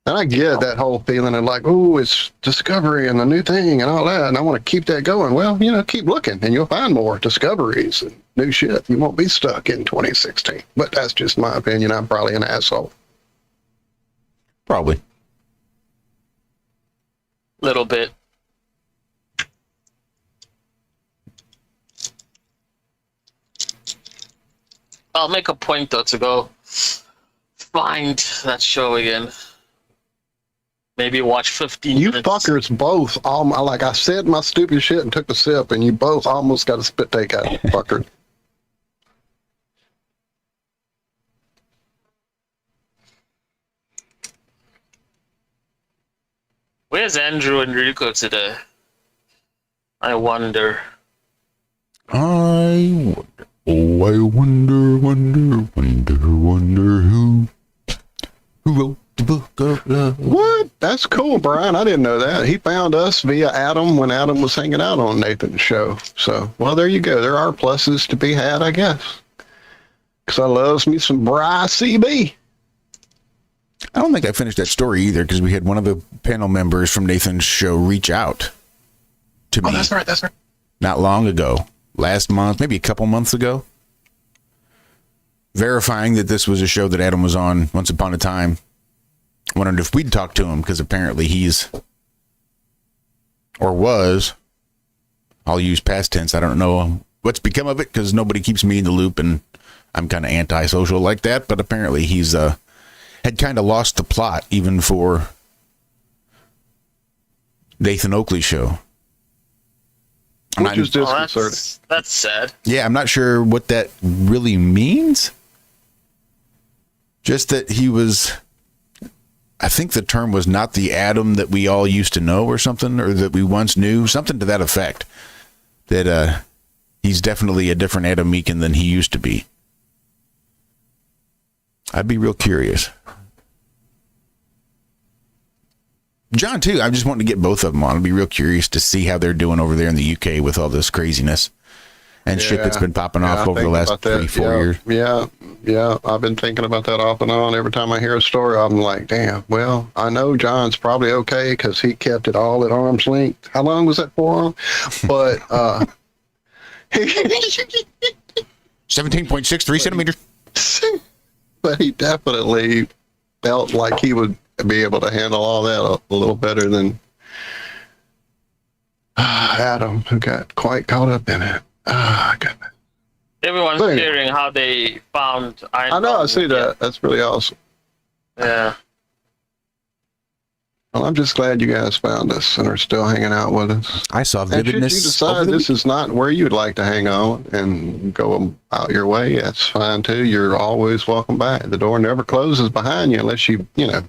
And I get that whole feeling of like, oh, it's discovery and the new thing and all that. And I want to keep that going. Well, keep looking and you'll find more discoveries and new shit. You won't be stuck in 2016. But that's just my opinion. I'm probably an asshole. Probably. Little bit. I'll make a point though to go find that show again. Maybe watch 15 You minutes. fuckers both, like I said my stupid shit and took a sip, and you both almost got a spit take out, fucker. Where's Andrew and Rico today? I wonder. I wonder who wrote the book of love. What? That's cool, Brian. I didn't know that. He found us via Adam when Adam was hanging out on Nathan's show. So, well, there you go. There are pluses to be had, I guess. Because I loves me some Bry CB. I don't think I finished that story either because we had one of the panel members from Nathan's show reach out to me. Oh, that's right. That's right. Not long ago. Last month, maybe a couple months ago. Verifying that this was a show that Adam was on once upon a time. Wondered if we'd talk to him because apparently he's or was. I'll use past tense. I don't know what's become of it because nobody keeps me in the loop and I'm kind of antisocial like that. But apparently he's had kind of lost the plot even for Nathan Oakley's show. Which is disconcerting. That's sad. Yeah, I'm not sure what that really means. Just that he was, I think the term was not the Adam that we all used to know or something, or that we once knew, something to that effect. That he's definitely a different Adam Meakin than he used to be. I'd be real curious. John, too. I'm just wanting to get both of them on. I'd be real curious to see how they're doing over there in the UK with all this craziness and shit that's been popping off over the last 3-4 years. Yeah. I've been thinking about that off and on. Every time I hear a story, I'm like, damn, well, I know John's probably okay because he kept it all at arm's length. How long was that for? But 17.63 centimeters. But he definitely felt like he would be able to handle all that a little better than Adam, who got quite caught up in it. Goodness. Everyone's sharing how they found Iron. I know, I see that. That's really awesome. Yeah. Well, I'm just glad you guys found us and are still hanging out with us. I saw And should you vividness. decide this is not where you'd like to hang out and go out your way, that's fine too. You're always welcome back. The door never closes behind you unless you know,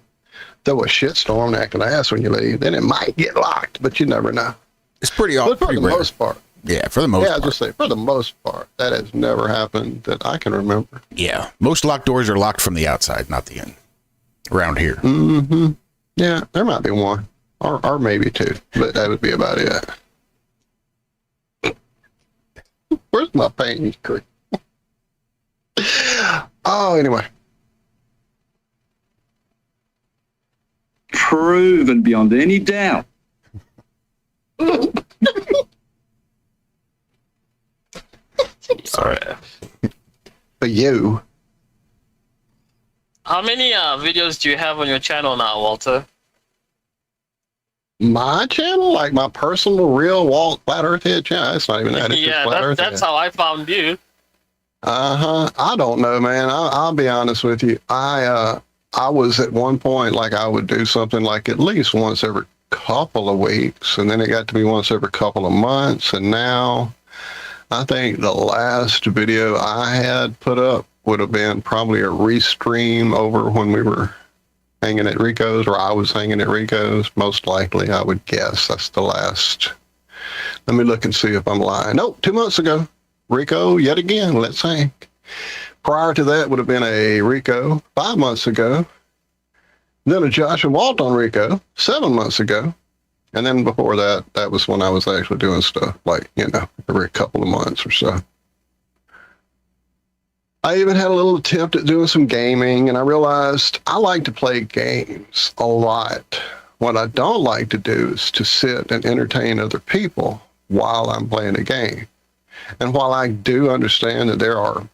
throw a shitstorm and act an ass when you leave. Then it might get locked, but you never know. It's pretty But for the rare. most part. Yeah, for the most Yeah, part. I just say for the most part, that has never happened that I can remember. Yeah, most locked doors are locked from the outside, not the in. Around here. Mm-hmm. Yeah, there might be one. Or maybe two, but that would be about it. Where's my pain cream? Oh, anyway. Proven beyond any doubt. Sorry. For you. How many videos do you have on your channel now, Walter? My channel? Like my personal real Walt Flat Earth Head channel? It's not even that. It's just Yeah, Flat Earth that's Head. how I found you. I don't know, man. I'll be honest with you. I was at one point like I would do something like at least once every couple of weeks, and then it got to be once every couple of months, and now I think the last video I had put up would have been probably a restream over when we were hanging at Rico's, or I was hanging at Rico's. Most likely, I would guess that's the last. Let me look and see if I'm lying. Nope, 2 months ago. Rico, yet again, let's hang. Prior to that would have been a Rico 5 months ago. Then a Josh and Walt on Rico 7 months ago. And then before that, that was when I was actually doing stuff like, you know, every couple of months or so. I even had a little attempt at doing some gaming, and I realized I like to play games a lot. What I don't like to do is to sit and entertain other people while I'm playing a game. And while I do understand that there are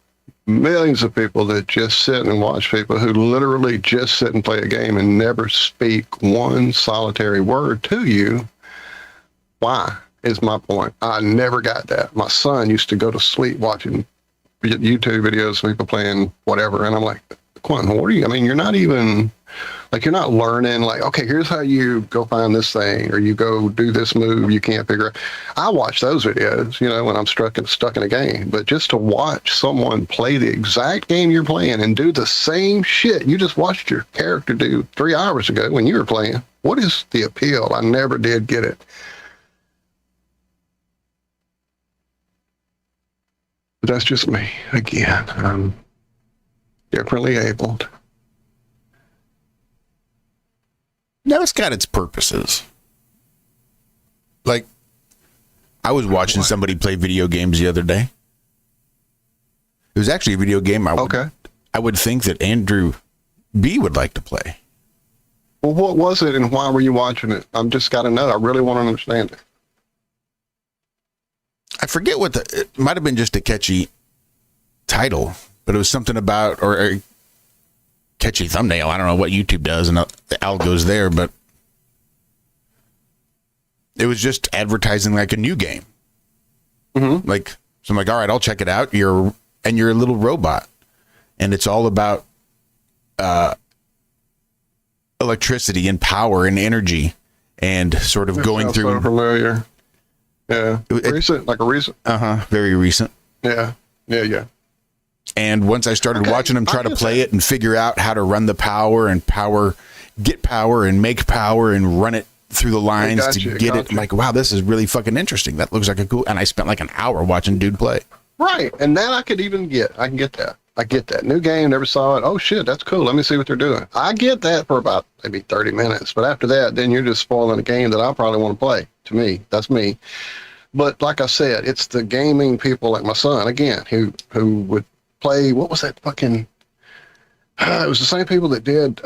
millions of people that just sit and watch people who literally just sit and play a game and never speak one solitary word to you, why is my point. I never got that. My son used to go to sleep watching YouTube videos of people playing whatever, and I'm like, Quentin, what are you, I mean, you're not even, like, you're not learning, like, okay, here's how you go find this thing, or you go do this move you can't figure out. I watch those videos, you know, when I'm stuck in a game, but just to watch someone play the exact game you're playing and do the same shit you just watched your character do 3 hours ago when you were playing, what is the appeal? I never did get it. But that's just me. Again, I'm differently abled. No, it's got its purposes. Like, I was watching somebody play video games the other day. It was actually a video game I would think that Andrew B would like to play. Well, what was it and why were you watching it? I'm just got to know. I really want to understand it. I forget it might have been just a catchy title, but it was something about, or a catchy thumbnail. I don't know what YouTube does and the algo's there, but it was just advertising like a new game. Mm-hmm. Like, so I'm like, all right, I'll check it out. You're a little robot, and it's all about electricity and power and energy, and sort of going through. So familiar. Yeah, recent. Very recent. Yeah. And once I started watching them try to play it and figure out how to run the power and get power and make power and run it through the lines to get it, I'm like, wow, this is really fucking interesting. That looks like a cool. And I spent like an hour watching dude play. Right, and that I can get that. I get that. New game, never saw it. Oh shit, that's cool. Let me see what they're doing. I get that for about maybe 30 minutes, but after that, then you're just spoiling a game that I probably want to play. To me, that's me. But like I said, it's the gaming people like my son, again, who would play, what was that fucking, it was the same people that did,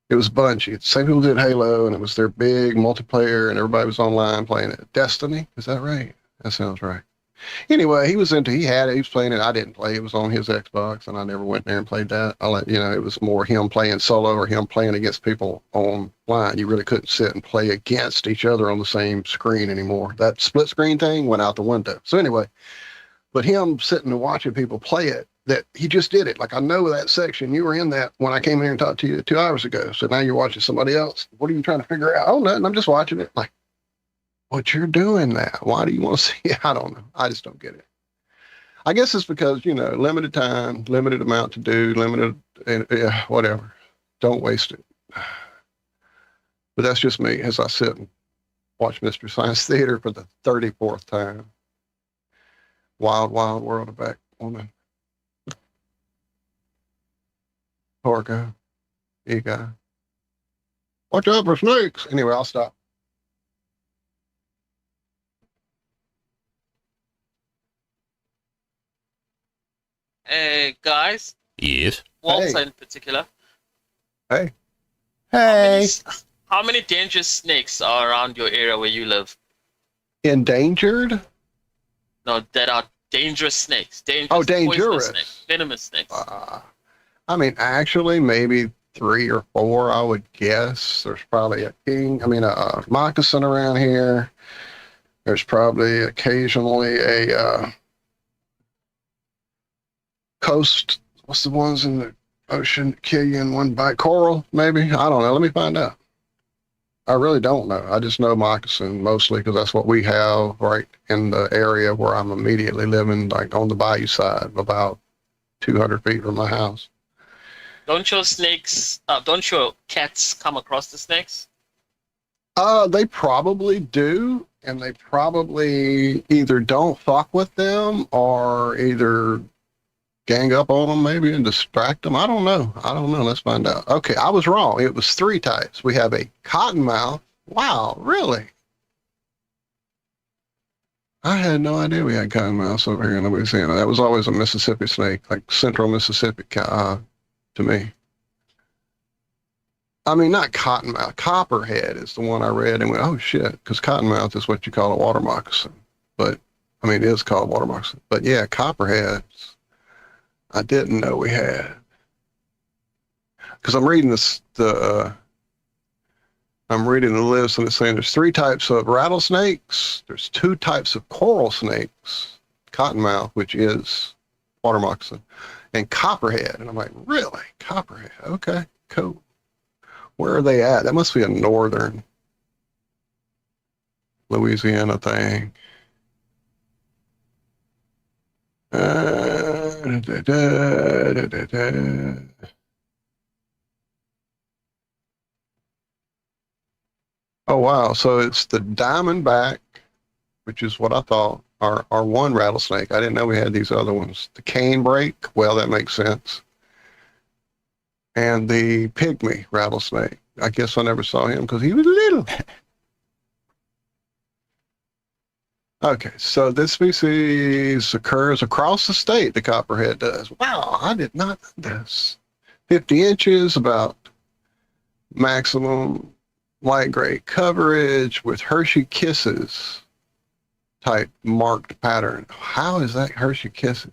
it was Bungie. It's the same people did Halo, and it was their big multiplayer, and everybody was online playing it. Destiny, is that right? That sounds right. Anyway, he was playing it. I didn't play. It was on his Xbox, and I never went there and played that. It was more him playing solo or him playing against people online. You really couldn't sit and play against each other on the same screen anymore. That split screen thing went out the window. So anyway, but him sitting and watching people play it that he just did it. Like, I know that section. You were in that when I came here and talked to you 2 hours ago. So now you're watching somebody else. What are you trying to figure out? Oh, nothing. I'm just watching it. Like, what you're doing now? Why do you want to see it? I don't know. I just don't get it. I guess it's because, limited time, limited amount to do, whatever. Don't waste it. But that's just me as I sit and watch Mystery Science Theater for the 34th time. Wild, wild world of Batwoman. Torgo. Ego. Watch out for snakes. Anyway, I'll stop. Hey, guys. Yes. Walter in particular. Hey. Hey. How many dangerous snakes are around your area where you live? Endangered? No, that are dangerous snakes. Dangerous. Dangerous. Snakes, venomous snakes. Actually, maybe 3 or 4, I would guess. There's probably a moccasin around here. There's probably occasionally a coast. What's the ones in the ocean that kill you in one bite? Coral, maybe? I don't know. Let me find out. I really don't know. I just know moccasin mostly because that's what we have right in the area where I'm immediately living, like on the bayou side, about 200 feet from my house. Don't your cats come across the snakes? They probably do, and they probably either don't fuck with them or either gang up on them maybe and distract them. I don't know. Let's find out. Okay, I was wrong. It was 3 types. We have a cottonmouth. Wow, really? I had no idea we had cottonmouths over here in Louisiana. That was always a Mississippi snake, like central Mississippi to me. I mean, not cottonmouth. Copperhead is the one I read and went, oh shit, because cottonmouth is what you call a water moccasin. But, it is called water moccasin. But yeah, copperheads. I didn't know we had, because I'm reading I'm reading the list and it's saying there's 3 types of rattlesnakes. There's 2 types of coral snakes, cottonmouth, which is water moccasin, and copperhead. And I'm like, really? Copperhead? Okay, cool. Where are they at? That must be a northern Louisiana thing. Oh wow, so it's the diamondback, which is what I thought are one rattlesnake. I didn't know we had these other ones. The canebrake, well, that makes sense. And the pygmy rattlesnake. I guess I never saw him because he was little. Okay, so this species occurs across the state, the copperhead does. Wow, I did not know this. 50 inches, about maximum light gray coverage with Hershey Kisses type marked pattern. How is that Hershey Kisses?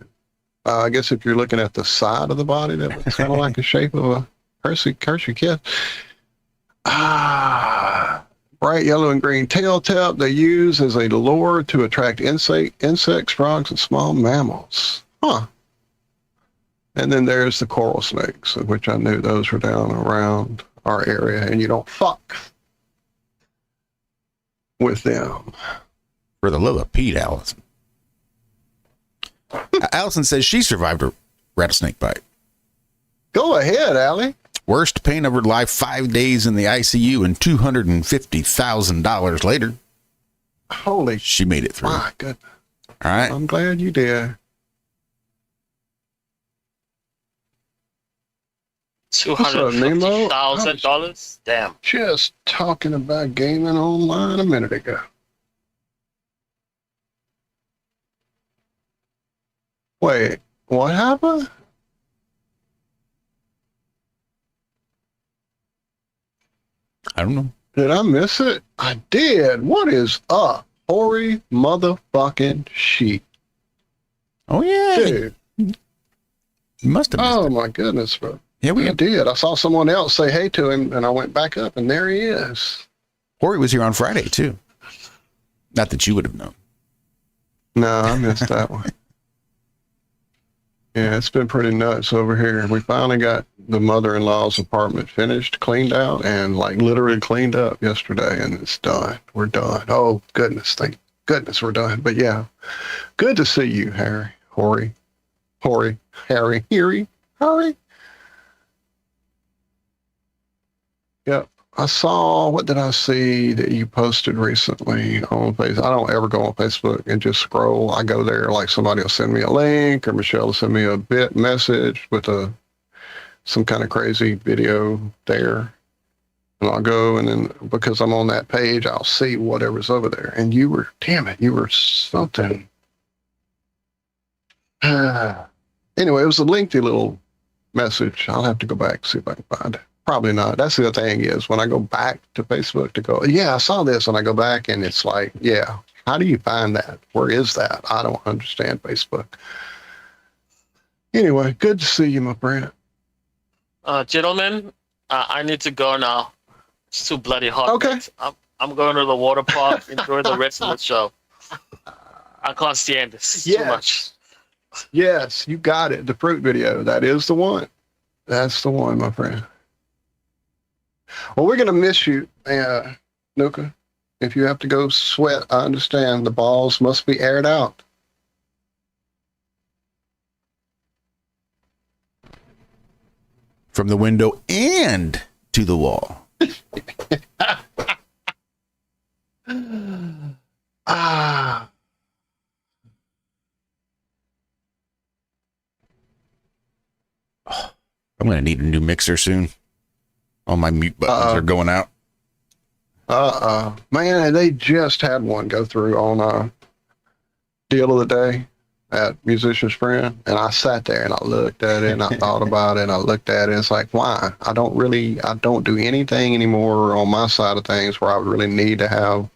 I guess if you're looking at the side of the body, that looks kind of like the shape of a Hershey Kiss. Bright yellow and green tail tip they use as a lure to attract insects, frogs, and small mammals. Huh. And then there's the coral snakes, of which I knew those were down around our area, and you don't fuck with them. For the love of Pete, Allison. Allison says she survived a rattlesnake bite. Go ahead, Allie. Worst pain of her life, 5 days in the ICU and $250,000 later. Holy. She made it through. My goodness. All right. I'm glad you did. $250,000? Damn. Just talking about gaming online a minute ago. Wait, what happened? I don't know. Did I miss it? I did. What is up? Hoary motherfucking sheet. Oh, yeah. Dude. You must have missed Oh, it. my goodness, bro. Yeah, we did. I saw someone else say hey to him, and I went back up, and there he is. Hoary was here on Friday, too. Not that you would have known. No, I missed that one. Yeah, it's been pretty nuts over here. We finally got the mother-in-law's apartment finished, cleaned out, and like literally cleaned up yesterday, and it's done. We're done. Oh, goodness. Thank goodness we're done. But yeah, good to see you, Harry. Harry. Yep. I saw, what did I see that you posted recently on Facebook? I don't ever go on Facebook and just scroll. I go there like somebody will send me a link or Michelle will send me a bit message with some kind of crazy video there. And I'll go, and then because I'm on that page, I'll see whatever's over there. And you were something. Anyway, it was a lengthy little message. I'll have to go back and see if I can find it. Probably not. That's the thing is when I go back to Facebook to go, yeah, I saw this, and I go back and it's like, yeah, how do you find that? Where is that? I don't understand Facebook. Anyway, good to see you, my friend. Gentlemen, I need to go now. It's too bloody hot. Okay. I'm going to the water park. Enjoy the rest of the show. I can't stand this. Too much. Yes, you got it. The fruit video. That is the one. That's the one, my friend. Well, we're going to miss you, Nuka. If you have to go sweat, I understand. The balls must be aired out. From the window and to the wall. Ah. I'm going to need a new mixer soon. All my mute buttons are going out. Man, they just had one go through on Deal of the Day at Musician's Friend. And I sat there and I looked at it and I thought about it and I looked at it. It's like, why? I don't do anything anymore on my side of things where I would really need to have,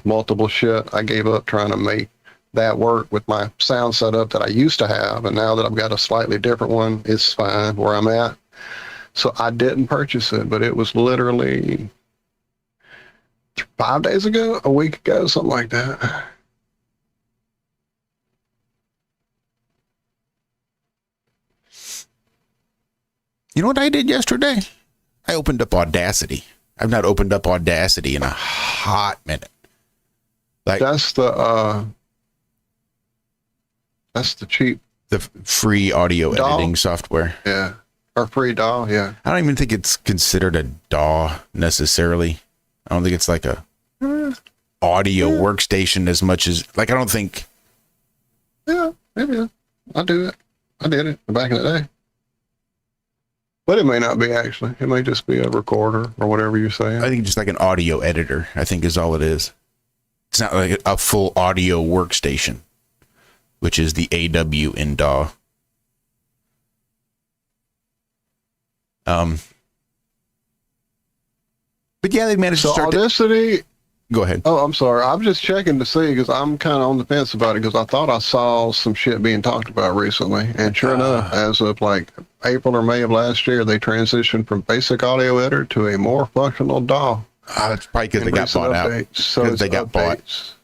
multiple shit. I gave up trying to make that work with my sound setup that I used to have. And now that I've got a slightly different one, it's fine where I'm at. So I didn't purchase it, but it was literally 5 days ago, a week ago, something like that. You know what I did yesterday? I opened up Audacity. I've not opened up Audacity in a hot minute. Like that's the cheap, the free audio editing software. Yeah. Or free DAW, yeah. I don't even think it's considered a DAW necessarily. I don't think it's like a audio workstation as much as I don't think. Yeah, maybe I do it. I did it back in the day. But it may not be actually. It may just be a recorder or whatever you're saying. I think just like an audio editor, I think is all it is. It's not like a full audio workstation, which is the AW in DAW. But yeah, they managed to start Audacity. Go ahead. Oh, I'm sorry. I'm just checking to see because I'm kind of on the fence about it because I thought I saw some shit being talked about recently. And sure enough, as of like April or May of last year, they transitioned from basic audio editor to a more functional DAW. It's probably because they got bought out. So they got bought.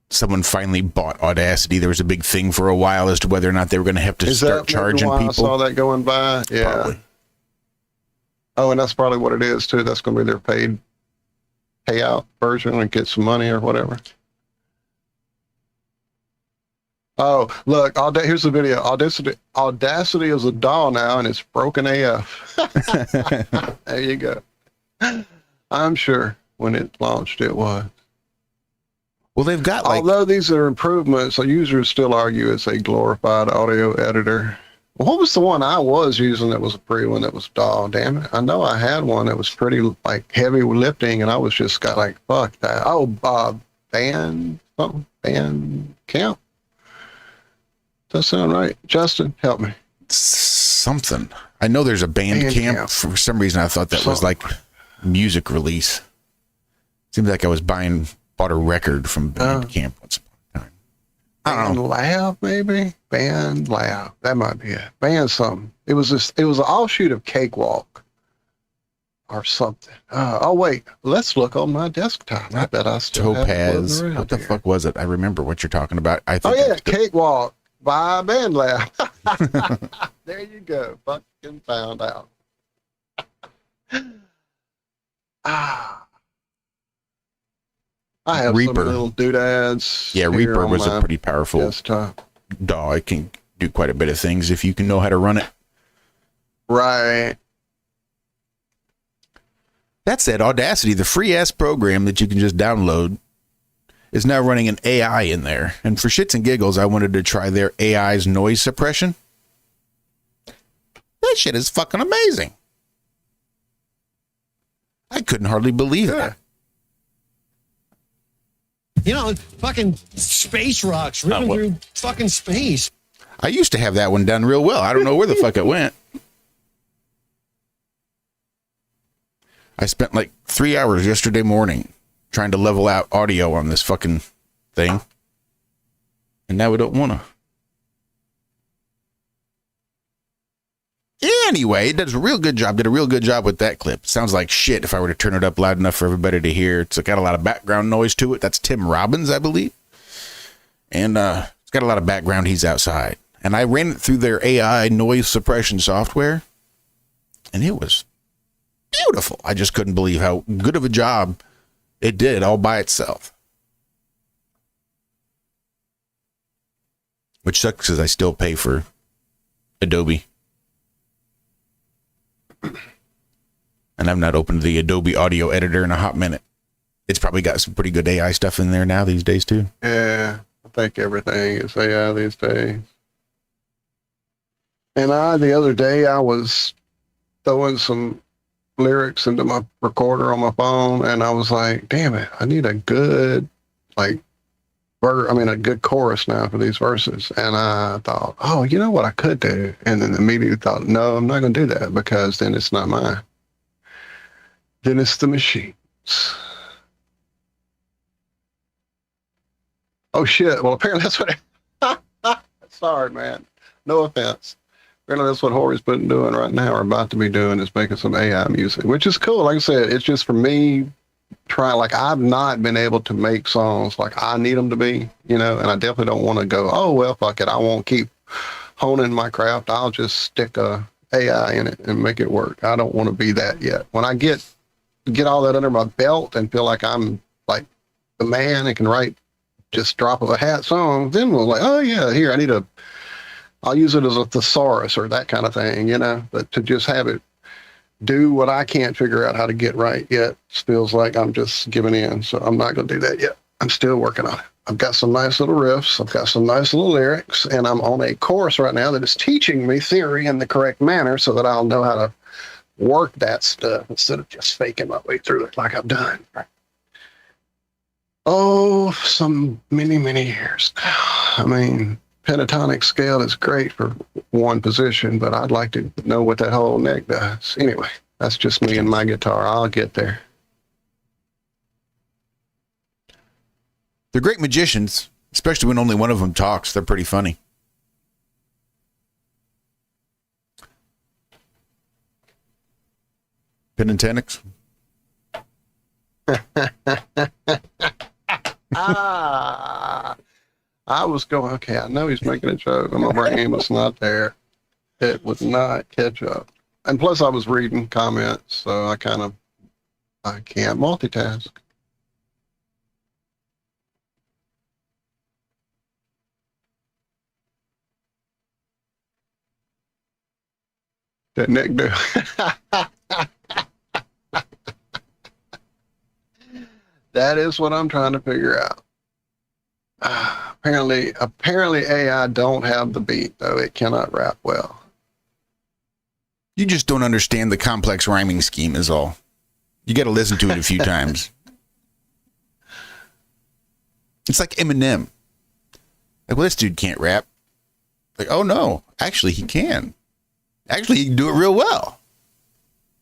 Someone finally bought Audacity. There was a big thing for a while as to whether or not they were going to have to start charging people. I saw that going by. Yeah. Probably. Oh, and that's probably what it is too. That's going to be their payout version and get some money or whatever. Oh, look! Here's the video. Audacity is a DAW now, and it's broken AF. There you go. I'm sure when it launched, it was. Well, they've got although these are improvements, so users still argue it's a glorified audio editor. What was the one I was using that was a free one that was DAW? Damn it. I know I had one that was pretty like heavy lifting and I was just got like, fuck that. Oh, Bandcamp. Does that sound right? Justin, help me. Something. I know there's a Bandcamp. For some reason I thought that was like music release. Seems like I bought a record from Bandcamp once upon a time. I don't know. Lab, maybe? Band Lab. That might be it. Band something. It was an offshoot of Cakewalk or something. Oh wait, let's look on my desktop. I bet I still Topaz. have it What the fuck was it? I remember what you're talking about. I think Cakewalk Vibe and laugh. There you go. Fucking found out. I have Reaper. some little doodads. Yeah, here Reaper on was a my pretty powerful desktop. DAW. It can do quite a bit of things if you can know how to run it. Right. That said, Audacity, the free-ass program that you can just download, is now running an AI in there. And for shits and giggles, I wanted to try their AI's noise suppression. That shit is fucking amazing. I couldn't hardly believe it. You know, fucking space rocks ripping through fucking space. I used to have that one done real well. I don't know where the fuck it went. I spent like 3 hours yesterday morning trying to level out audio on this fucking thing. And now we don't want to. Anyway, it does a real good job. Did a real good job with that clip. Sounds like shit if I were to turn it up loud enough for everybody to hear. It's got a lot of background noise to it. That's Tim Robbins, I believe. And it's got a lot of background. He's outside. And I ran it through their AI noise suppression software. And it was beautiful. I just couldn't believe how good of a job it did all by itself. Which sucks because I still pay for Adobe. And I've not opened the Adobe audio editor in a hot minute. It's probably got some pretty good AI stuff in there now these days too. Yeah, I think everything is AI these days. And the other day, I was throwing some lyrics into my recorder on my phone, and I was like, damn it, I need a good, a good chorus now for these verses. And I thought, oh, you know what I could do? And then immediately thought, no, I'm not going to do that because then it's not mine. Then it's the machine's. Oh, shit. Well, apparently that's what... Sorry, man. No offense. Apparently that's what Horry's been doing right now, or about to be doing, is making some AI music, which is cool. Like I said, it's just for me I've not been able to make songs like I need them to be, and I definitely don't want to go, oh, well, fuck it. I won't keep honing my craft. I'll just stick a AI in it and make it work. I don't want to be that yet. When I get all that under my belt and feel like I'm like the man and can write just drop of a hat songs, then we'll like, oh yeah, here, I'll use it as a thesaurus or that kind of thing, but to just have it do what I can't figure out how to get right yet feels like I'm just giving in. So I'm not going to do that yet. I'm still working on it. I've got some nice little riffs. I've got some nice little lyrics, and I'm on a course right now that is teaching me theory in the correct manner so that I'll know how to work that stuff instead of just faking my way through it like I've done. Oh, some many, many years now. I mean, pentatonic scale is great for one position, but I'd like to know what that whole neck does. Anyway, that's just me and my guitar. I'll get there. They're great magicians, especially when only one of them talks. They're pretty funny. Pentatonics. I was going, okay, I know he's making a joke, and my brain was not there. It would not catch up. And plus I was reading comments, so I can't multitask. That neck do. That is what I'm trying to figure out. Apparently AI don't have the beat, though. It cannot rap well. You just don't understand the complex rhyming scheme is all. You got to listen to it a few times. It's like Eminem. Like, well, this dude can't rap. Like, oh no, actually he can. Actually, he can do it real well.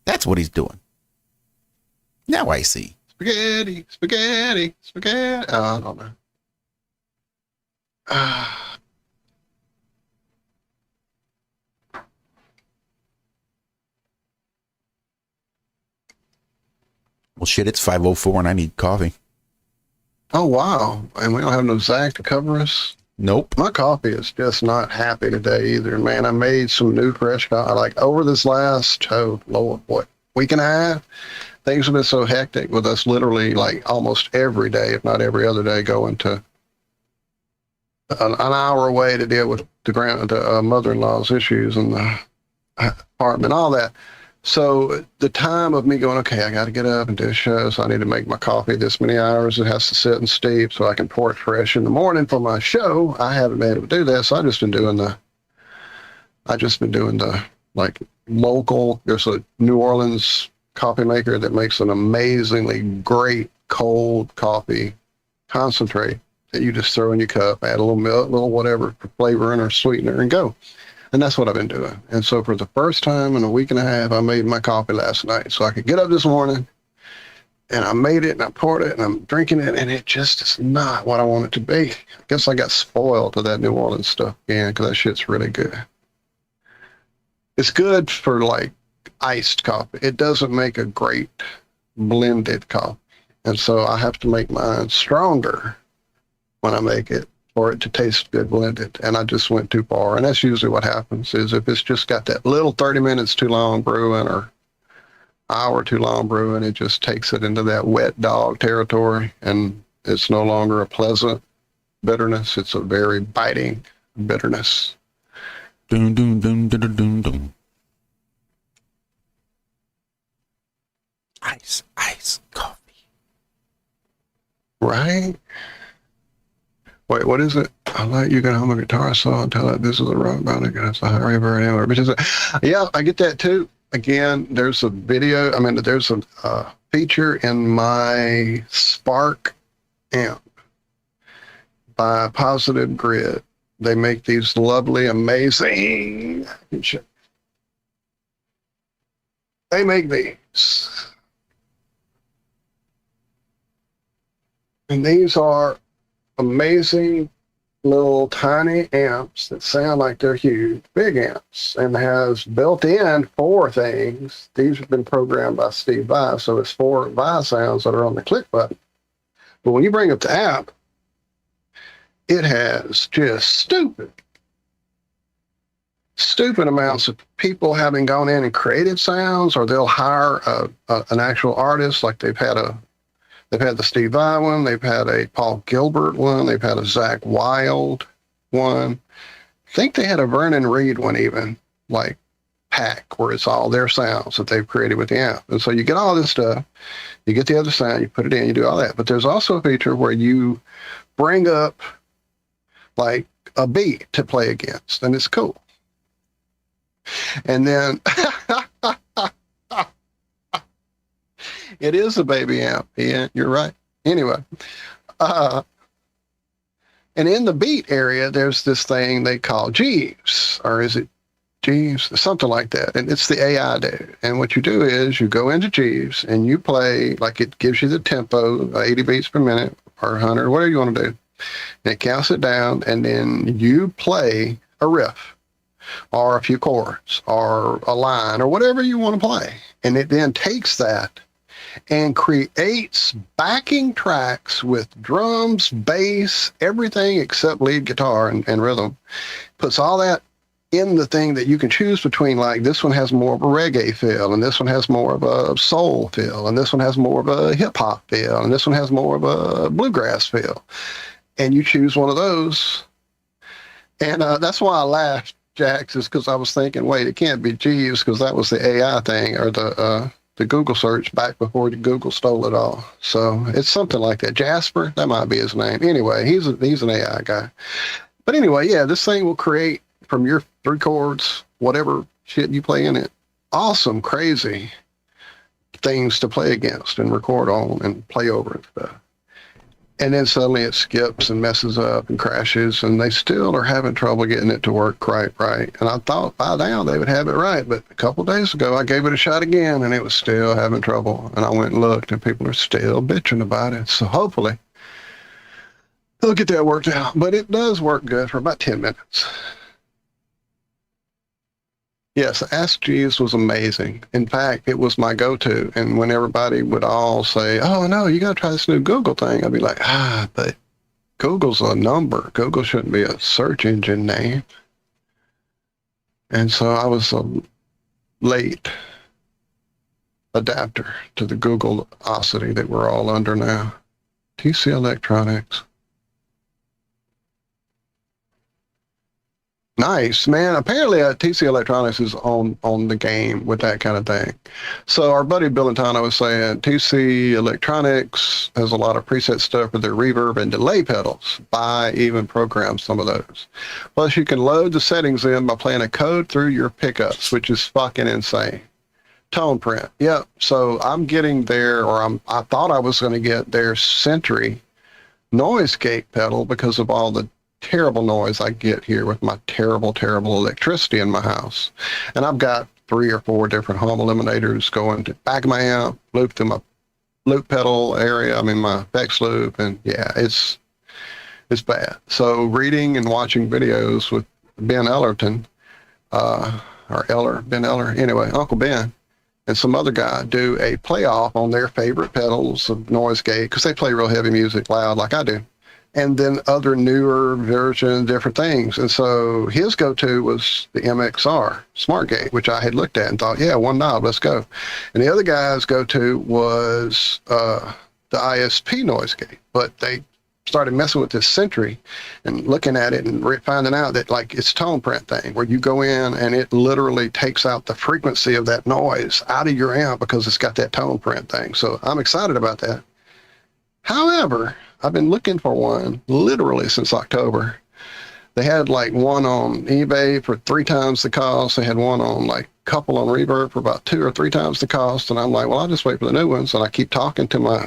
That's what he's doing. Now I see. Spaghetti, spaghetti, spaghetti. Oh, I don't know. Well, shit, it's 5:04 and I need coffee. Oh, wow. And we don't have no Zack to cover us? Nope. My coffee is just not happy today either, man. I made some new fresh coffee. Like over this last, oh Lord, what, week and a half? Things have been so hectic with us literally like almost every day, if not every other day, going to an hour away to deal with the mother-in-law's issues and the apartment, all that. So the time of me going, okay, I got to get up and do a show, so I need to make my coffee this many hours. It has to sit and steep so I can pour it fresh in the morning for my show. I haven't been able to do that, so I've just been doing the like local. There's a New Orleans coffee maker that makes an amazingly great cold coffee concentrate that you just throw in your cup, add a little milk, little whatever for flavoring or sweetener, and go. And that's what I've been doing. And so for the first time in a week and a half, I made my coffee last night. So I could get up this morning and I made it and I poured it and I'm drinking it, and it just is not what I want it to be. I guess I got spoiled to that New Orleans stuff again, because that shit's really good. It's good for like iced coffee. It doesn't make a great blended coffee. And so I have to make mine stronger when I make it for it to taste good blended. And I just went too far. And that's usually what happens, is if it's just got that little 30 minutes too long brewing or hour too long brewing, it just takes it into that wet dog territory, and it's no longer a pleasant bitterness. It's a very biting bitterness. Dun, dun, dun, dun, dun, dun, dun. Ice coffee. Right? Wait, what is it? I let you get home a guitar song and tell that this is a rock band against the hurry bird hammer. Yeah, I get that too. Again, there's a video. I mean, there's a feature in my Spark amp by Positive Grid. They make these lovely, amazing. They make these. And these are amazing little tiny amps that sound like they're huge, big amps, and has built-in 4 things. These have been programmed by Steve Vai, so it's 4 Vai sounds that are on the click button. But when you bring up the app, it has just stupid amounts of people having gone in and created sounds, or they'll hire an actual artist. Like they've had the Steve Vai one, they've had a Paul Gilbert one, they've had a Zack Wild one. I think they had a Vernon Reed one even, like pack, where it's all their sounds that they've created with the amp. And so you get all this stuff, you get the other sound, you put it in, you do all that. But there's also a feature where you bring up like a beat to play against, and it's cool. And then it is a baby amp. Yeah, you're right. Anyway, and in the beat area, there's this thing they call Jeeves, or is it Jeeves? Something like that. And it's the AI dude. And what you do is you go into Jeeves and you play, like it gives you the tempo, 80 beats per minute or 100, whatever you want to do. And it counts it down, and then you play a riff or a few chords or a line or whatever you want to play. And it then takes that and creates backing tracks with drums, bass, everything except lead guitar and rhythm. Puts all that in the thing that you can choose between, like this one has more of a reggae feel, and this one has more of a soul feel, and this one has more of a hip hop feel, and this one has more of a bluegrass feel. And you choose one of those. And that's why I laughed, Jax, is because I was thinking, wait, it can't be Jeeves, because that was the AI thing, or the Google search back before Google stole it all. So it's something like that. Jasper, that might be his name. Anyway, he's an AI guy. But anyway, yeah, this thing will create from your 3 chords, whatever shit you play in it, awesome, crazy things to play against and record on and play over and stuff. And then suddenly it skips and messes up and crashes, and they still are having trouble getting it to work quite right. And I thought by now they would have it right, but a couple of days ago I gave it a shot again, and it was still having trouble. And I went and looked, and people are still bitching about it. So hopefully they'll get that worked out. But it does work good for about 10 minutes. Yes, Ask Jeeves was amazing. In fact, it was my go-to. And when everybody would all say, oh, no, you got to try this new Google thing, I'd be like, but Google's a number. Google shouldn't be a search engine name. And so I was a late adapter to the Googleosity that we're all under now. TC Electronics. Nice, man. Apparently, TC Electronics is on the game with that kind of thing. So our buddy Bill Antano was saying TC Electronics has a lot of preset stuff for their reverb and delay pedals. Buy, even program some of those. Plus, you can load the settings in by playing a code through your pickups, which is fucking insane. Tone print. Yep. So I'm getting their, or I thought I was going to get their Sentry noise gate pedal because of all the terrible noise I get here with my terrible electricity in my house. And I've got 3 or 4 different home eliminators going to back of my amp, loop through my loop pedal area, my Vex loop, and yeah, it's bad. So reading and watching videos with Ben Ellerton, Ben Eller, anyway, Uncle Ben, and some other guy do a playoff on their favorite pedals of noise gate, because they play real heavy music loud like I do. And then other newer versions, different things. And so his go-to was the MXR Smart Gate, which I had looked at and thought, yeah, one knob, let's go. And the other guy's go-to was the ISP noise gate. But they started messing with this Sentry and looking at it and finding out that like it's tone print thing where you go in and it literally takes out the frequency of that noise out of your amp because it's got that tone print thing. So I'm excited about that. However, I've been looking for one literally since October. They had like one on eBay for 3 times the cost. They had one on like couple on Reverb for about 2 or 3 times the cost. And I'm like, well, I'll just wait for the new ones. And I keep talking to my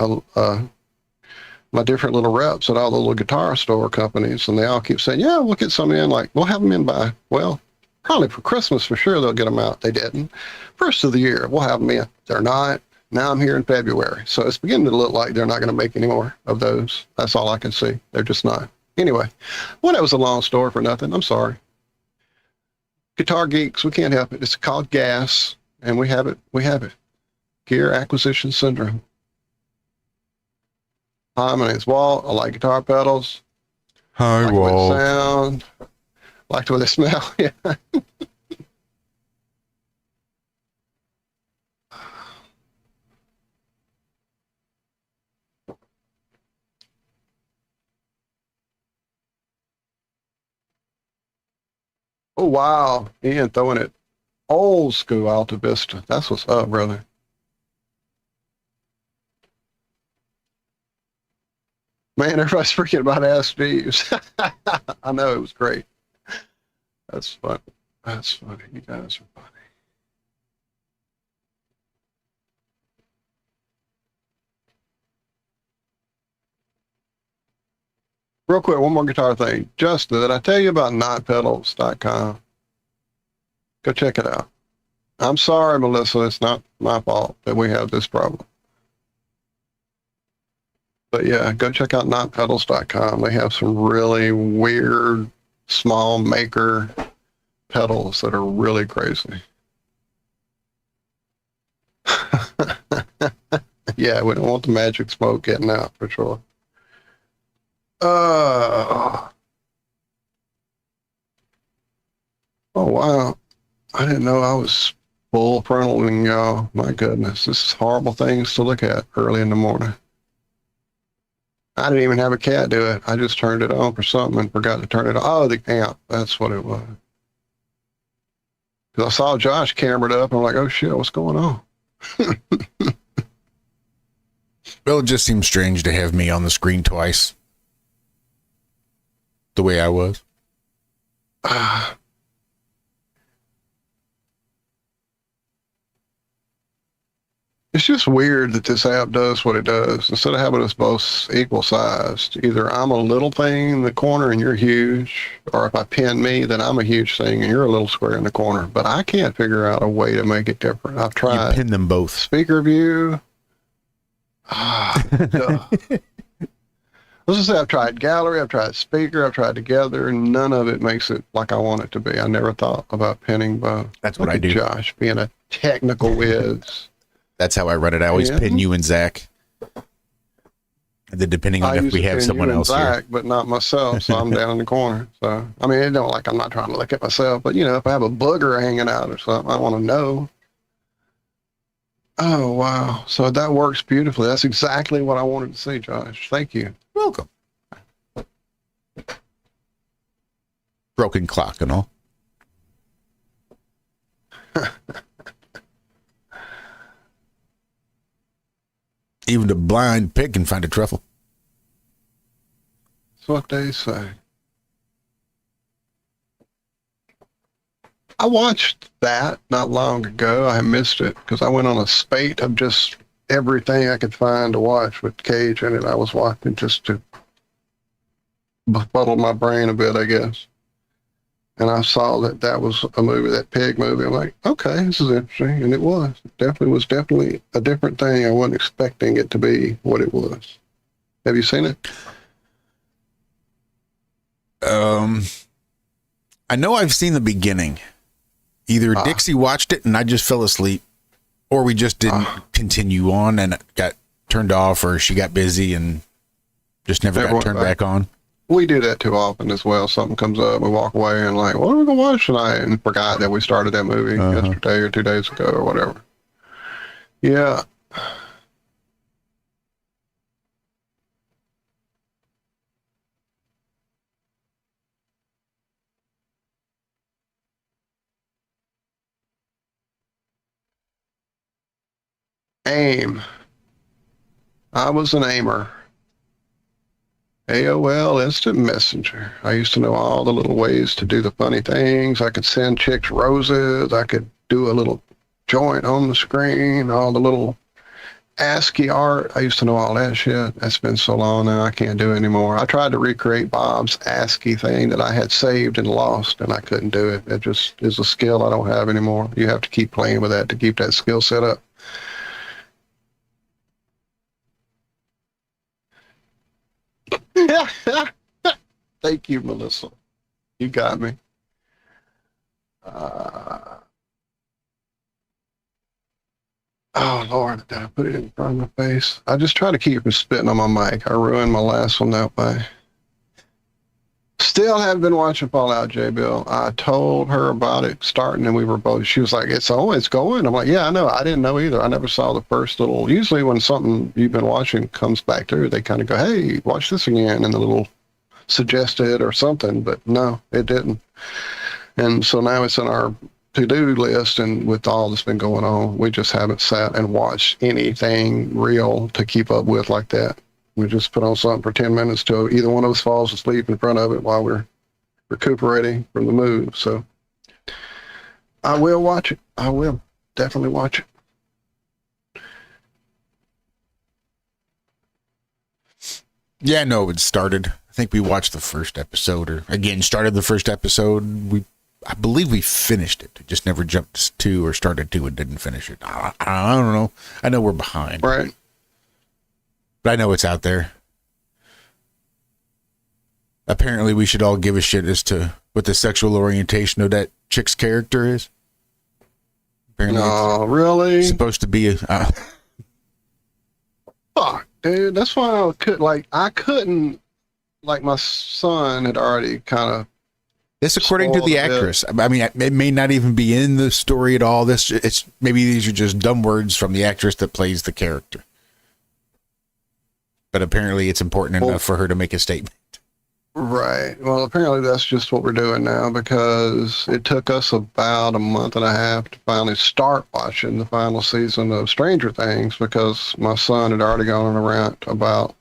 different little reps at all the little guitar store companies. And they all keep saying, yeah, we'll get some in. Like, we'll have them in by, well, probably for Christmas for sure they'll get them out. They didn't. First of the year, we'll have them in. They're not. Now I'm here in February. So it's beginning to look like they're not going to make any more of those. That's all I can see. They're just not. Anyway, well, that was a long story for nothing. I'm sorry. Guitar geeks, we can't help it. It's called gas, and we have it. We have it. Gear acquisition syndrome. Hi, my name's Walt. I like guitar pedals. Hi, like Walt. The way they sound. Like the way they smell. Yeah. Oh, wow. Ian throwing it old school Alta Vista. That's what's up, brother. Man, everybody's freaking about Ask Steve's. I know, it was great. That's funny. That's funny. You guys are funny. Real quick, one more guitar thing. Justin, did I tell you about notpedals.com? Go check it out. I'm sorry, Melissa. It's not my fault that we have this problem. But yeah, go check out notpedals.com. They have some really weird, small maker pedals that are really crazy. Yeah, we don't want the magic smoke getting out for sure. Oh wow. I didn't know I was full frontaling y'all. My goodness, this is horrible things to look at early in the morning. I didn't even have a cat do it. I just turned it on for something and forgot to turn it on. Oh, the amp. That's what it was. Because I saw Josh cambered up and I'm like, oh shit, what's going on? Well, it just seems strange to have me on the screen twice. The way I was. It's just weird that this app does what it does. Instead of having us both equal sized, either I'm a little thing in the corner and you're huge, or if I pin me, then I'm a huge thing and you're a little square in the corner. But I can't figure out a way to make it different. I've tried. You pin them both. Speaker view. Let's just say I've tried gallery, I've tried speaker, I've tried together, and none of it makes it like I want it to be. I never thought about pinning both. That's what Look I at do. Josh being a technical whiz. That's how I run it. I always pin you and Zack. And then depending on I if we have someone else Zack, here. but not myself, so I'm down in the corner. So, I mean, it don't like I'm not trying to look at myself, but, you know, if I have a booger hanging out or something, I want to know. Oh, wow. So that works beautifully. That's exactly what I wanted to see, Josh. Thank you. Welcome. Broken clock and all. Even a blind pig can find a truffle. That's what they say. I watched that not long ago. I missed it because I went on a spate of just everything I could find to watch with Cage in it. I was watching just to befuddle my brain a bit, I guess. And I saw that that was a movie, that pig movie. I'm like, okay, this is interesting. And it was. It was definitely a different thing. I wasn't expecting it to be what it was. Have you seen it? I know I've seen the beginning. Either Dixie watched it and I just fell asleep, or we just didn't continue on and it got turned off, or she got busy and just never got turned back on. We do that too often as well. Something comes up, we walk away and like, what are we going to watch tonight? And forgot that we started that movie yesterday or 2 days ago or whatever. Yeah. AIM. I was an aimer. AOL Instant Messenger. I used to know all the little ways to do the funny things. I could send chicks roses. I could do a little joint on the screen, all the little ASCII art. I used to know all that shit. That's been so long now I can't do it anymore. I tried to recreate Bob's ASCII thing that I had saved and lost, and I couldn't do it. It just is a skill I don't have anymore. You have to keep playing with that to keep that skill set up. Thank you, Melissa. You got me. Oh, Lord, did I put it in front of my face? I just try to keep from spitting on my mic. I ruined my last one that way. Still haven't been watching Fallout, J-Bill. I told her about it starting, and we were both, she was like, it's going. I'm like, yeah, I know. I didn't know either. I never saw the first little, usually when something you've been watching comes back through, they kind of go, hey, watch this again, and the little suggested or something, but no, it didn't. And so now it's in our to-do list, and with all that's been going on, we just haven't sat and watched anything real to keep up with like that. We just put on something for 10 minutes till either one of us falls asleep in front of it while we're recuperating from the move. So I will watch it. I will definitely watch it. Yeah, no, it started. I think we watched the first episode, or again, started the first episode. I believe we finished it. Just never jumped to or started to and didn't finish it. I don't know. I know we're behind. Right. But I know it's out there. Apparently, we should all give a shit as to what the sexual orientation of that chick's character is. Apparently, no, really? Supposed to be a. Fuck, dude. That's why I couldn't. Like, my son had already kind of. This, according to the actress. I mean, it may not even be in the story at all. Maybe these are just dumb words from the actress that plays the character. But apparently it's important enough for her to make a statement. Right. Well, apparently that's just what we're doing now, because it took us about a month and a half to finally start watching the final season of Stranger Things, because my son had already gone on a rant about,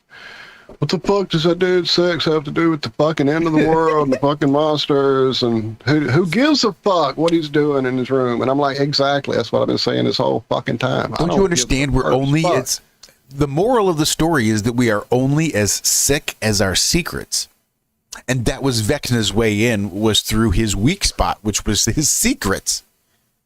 what the fuck does that dude's sex have to do with the fucking end of the world and the fucking monsters, and who gives a fuck what he's doing in his room? And I'm like, exactly. That's what I've been saying this whole fucking time. Don't you understand? We're only, the moral of the story is that we are only as sick as our secrets. And that was Vecna's way in, was through his weak spot, which was his secrets.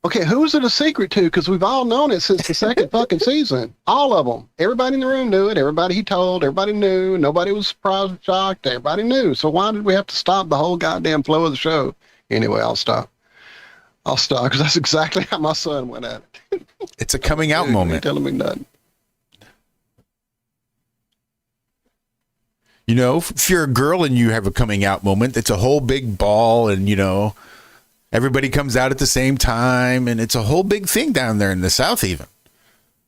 Okay, who is it a secret to? Because we've all known it since the second fucking season. All of them. Everybody in the room knew it. Everybody he told. Everybody knew. Nobody was surprised or shocked. Everybody knew. So why did we have to stop the whole goddamn flow of the show? Anyway, I'll stop. Because that's exactly how my son went at it. It's a coming out moment. Telling me nothing. You know, if you're a girl and you have a coming out moment, it's a whole big ball, and you know, everybody comes out at the same time, and it's a whole big thing down there in the South. Even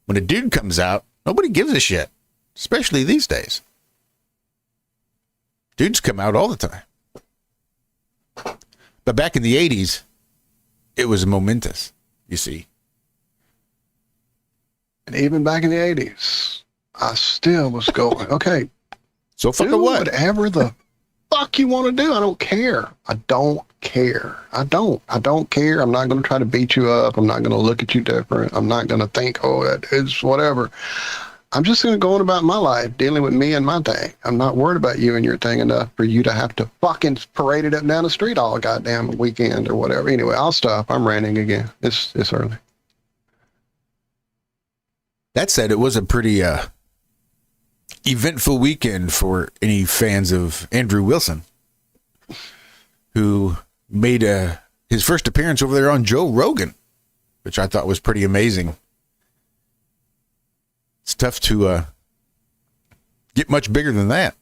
when a dude comes out, nobody gives a shit, especially these days. Dudes come out all the time. But back in the 80s, it was momentous, you see. And even back in the 80s, I still was going, okay, so fucking do what? whatever the fuck you want to do. I don't care. I don't care. I don't care. I'm not going to try to beat you up. I'm not going to look at you different. I'm not going to think, oh, that is whatever. I'm just going to go on about my life, dealing with me and my thing. I'm not worried about you and your thing enough for you to have to fucking parade it up and down the street all goddamn weekend or whatever. Anyway, I'll stop. I'm ranting again. It's early. That said, it was a pretty eventful weekend for any fans of Andrew Wilson, who made his first appearance over there on Joe Rogan, which I thought was pretty amazing. It's tough to get much bigger than that.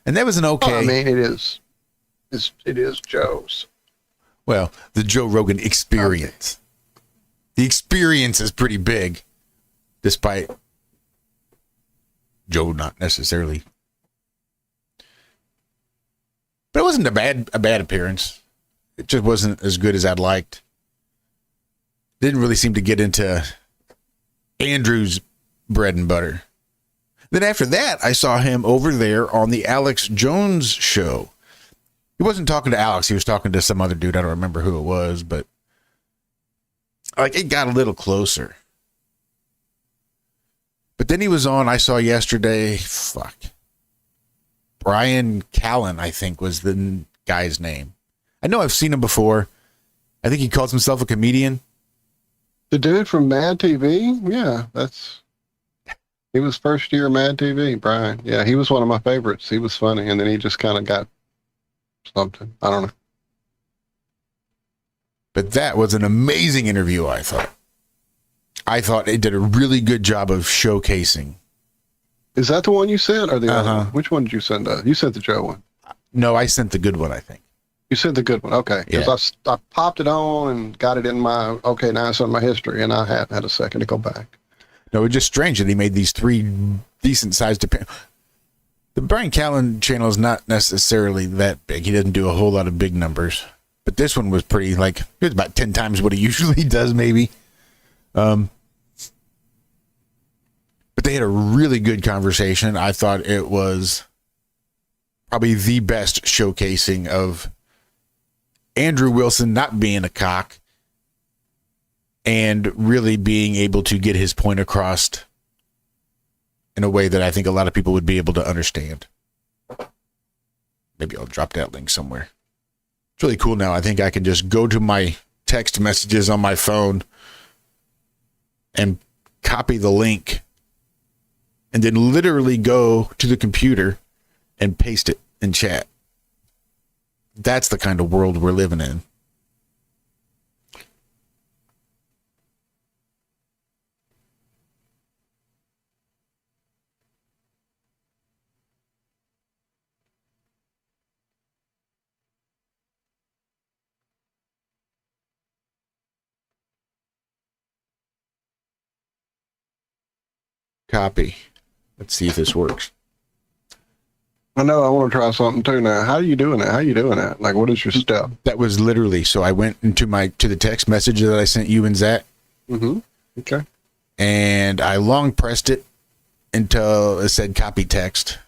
And that was an okay. I mean, it is Joe's. Well, the Joe Rogan experience. The experience is pretty big, despite Joe not necessarily. But it wasn't a bad appearance. It just wasn't as good as I'd liked. Didn't really seem to get into Andrew's bread and butter. Then after that, I saw him over there on the Alex Jones show. He wasn't talking to Alex. He was talking to some other dude. I don't remember who it was, but like it got a little closer. But then he was on, I saw yesterday, Brian Callen, I think was the guy's name. I know I've seen him before. I think he calls himself a comedian. The dude from Mad TV? Yeah, he was first year Mad TV, Brian. Yeah, he was one of my favorites. He was funny, and then he just kind of got something. I don't know. But that was an amazing interview, I thought. I thought it did a really good job of showcasing. Is that the one you sent, or the other one? Which one did you send? You sent the Joe one. No, I sent the good one, I think. You sent the good one, okay. Because I popped it on and got it in my, okay, now it's on my history, and I haven't had a second to go back. No, it's just strange that he made these 3 decent-sized... The Brian Callen channel is not necessarily that big. He doesn't do a whole lot of big numbers. But this one was pretty, it was about 10 times what he usually does, maybe. But they had a really good conversation. I thought it was probably the best showcasing of Andrew Wilson not being a cock and really being able to get his point across in a way that I think a lot of people would be able to understand. Maybe I'll drop that link somewhere. It's really cool now. I think I can just go to my text messages on my phone and copy the link and then literally go to the computer and paste it in chat. That's the kind of world we're living in. Copy. Let's see if this works. I know I want to try something too now. How are you doing that? How are you doing that? Like, what is your step? That was literally, so I went into to the text message that I sent you and Zack. Mm-hmm. Okay. And I long pressed it until it said copy text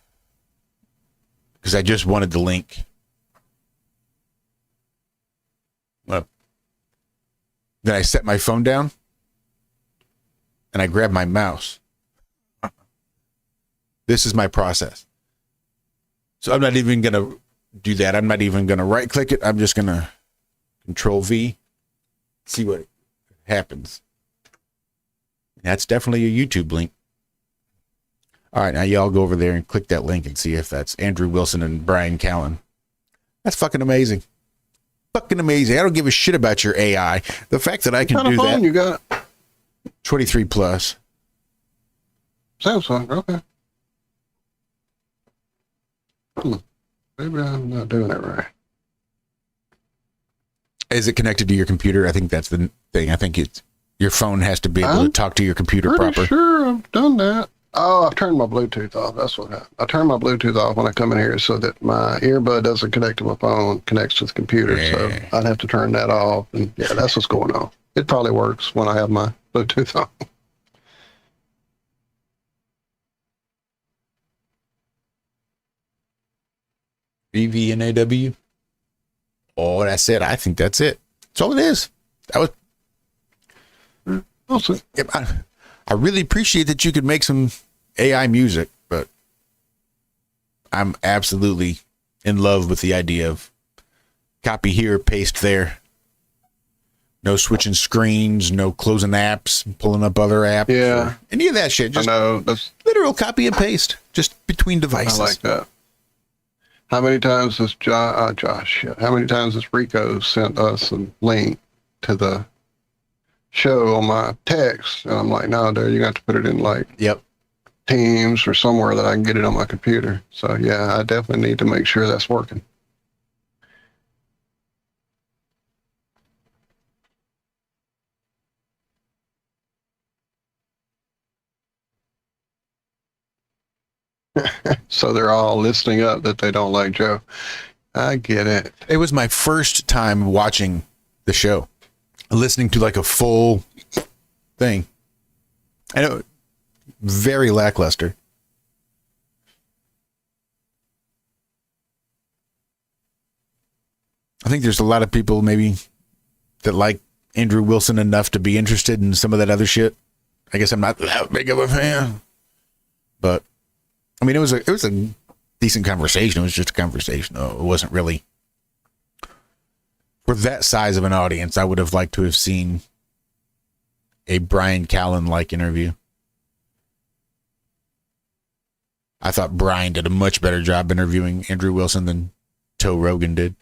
because I just wanted the link. Well, then I set my phone down and I grabbed my mouse. This is my process. So I'm not even going to do that. I'm not even going to right click it. I'm just going to Control V, see what happens. That's definitely a YouTube link. All right, now y'all go over there and click that link and see if that's Andrew Wilson and Brian Callen. That's fucking amazing. Fucking amazing. I don't give a shit about your AI. The fact that I can do that. You got 23 plus. Samsung, okay. Maybe I'm not doing it right. Is it connected to your computer? I think that's the thing. I think it's your phone has to be able to talk to your computer Pretty proper. sure I've done that. Oh, I've turned my Bluetooth off. That's what happened. I turn my Bluetooth off when I come in here so that my earbud doesn't connect to my phone, connects to the computer. So I'd have to turn that off. And yeah, that's what's going on. It probably works when I have my Bluetooth on. BVNAW. Oh, that's it. I think that's it. That's all it is. That was awesome. Yep, I really appreciate that you could make some AI music, but I'm absolutely in love with the idea of copy here, paste there. No switching screens, no closing apps, pulling up other apps. Yeah. Any of that shit. Just I know. That's literal copy and paste, just between devices. I like that. How many times has Josh, how many times has Rico sent us a link to the show on my text? And I'm like, no, dude, you got to put it in like Teams or somewhere that I can get it on my computer. So yeah, I definitely need to make sure that's working. So they're all listening up that they don't like Joe. I get it. It was my first time watching the show, listening to like a full thing. And it, very lackluster. I think there's a lot of people maybe that like Andrew Wilson enough to be interested in some of that other shit. I guess I'm not that big of a fan, but I mean, it was a decent conversation. It was just a conversation, though. It wasn't really for that size of an audience. I would have liked to have seen a Brian Callen-like interview. I thought Brian did a much better job interviewing Andrew Wilson than Toe Rogan did.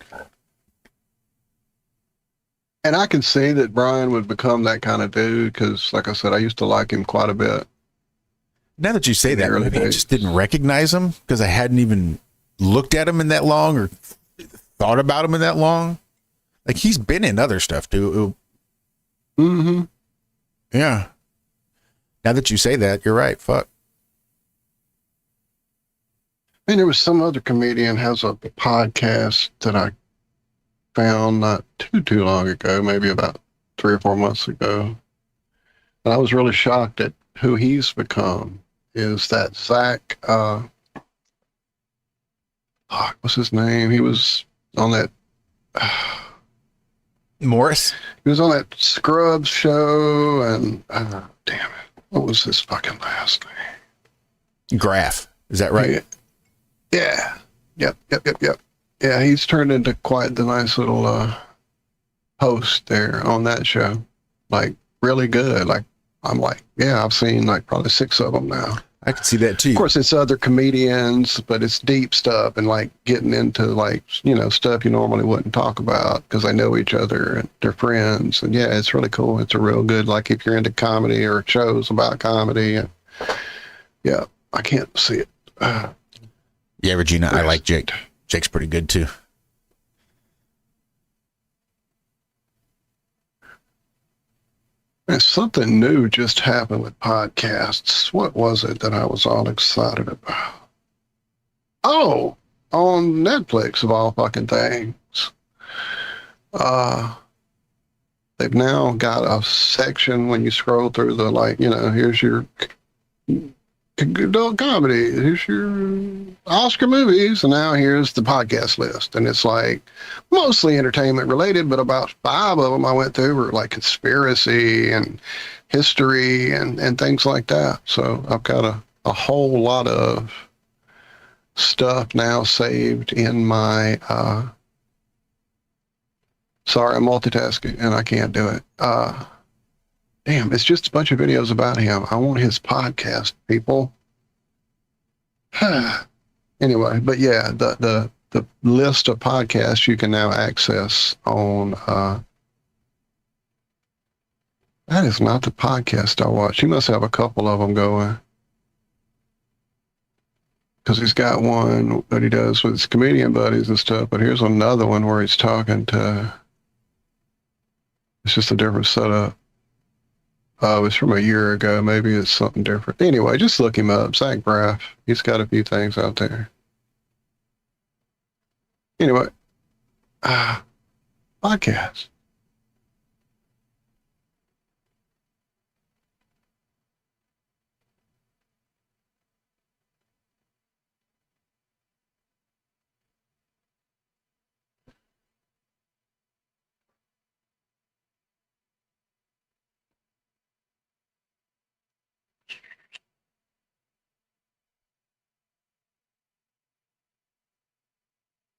And I can see that Brian would become that kind of dude because, like I said, I used to like him quite a bit. Now that you say that, maybe I just didn't recognize him because I hadn't even looked at him in that long or thought about him in that long. Like, he's been in other stuff, too. Mm-hmm. Yeah. Now that you say that, you're right. Fuck. I mean, there was some other comedian has a podcast that I found not too long ago, maybe about 3 or 4 months ago. And I was really shocked at who he's become. Is that Zack, what's his name? He was on that Morris? He was on that Scrubs show and damn it. What was his fucking last name? Graff. Is that right? Yeah. Yep. Yeah, he's turned into quite the nice little host there on that show. Like, really good. Like, I'm like, yeah, I've seen like probably 6 of them now. I can see that too. Of course, it's other comedians, but it's deep stuff and like getting into like, you know, stuff you normally wouldn't talk about because they know each other and they're friends. And yeah, it's really cool. It's a real good, like if you're into comedy or shows about comedy. And, yeah, I can't see it. Yeah, Regina, I like Jake. Jake's pretty good too. And something new just happened with podcasts. What was it that I was all excited about? Oh, on Netflix of all fucking things. They've now got a section when you scroll through the, like, you know, here's your adult comedy, here's your Oscar movies, and now here's the podcast list. And it's like mostly entertainment related, but about 5 of them I went through were like conspiracy and history and things like that. So I've got a whole lot of stuff now saved in my sorry, I'm multitasking and I can't do it. Damn, it's just a bunch of videos about him. I want his podcast, people. Anyway, but yeah, the list of podcasts you can now access on that is not the podcast I watch. He must have a couple of them going. because he's got one that he does with his comedian buddies and stuff. But here's another one where he's talking to. It's just a different setup. It's from a year ago. Maybe it's something different. Anyway, just look him up. Zack Braff. He's got a few things out there. Anyway, podcast.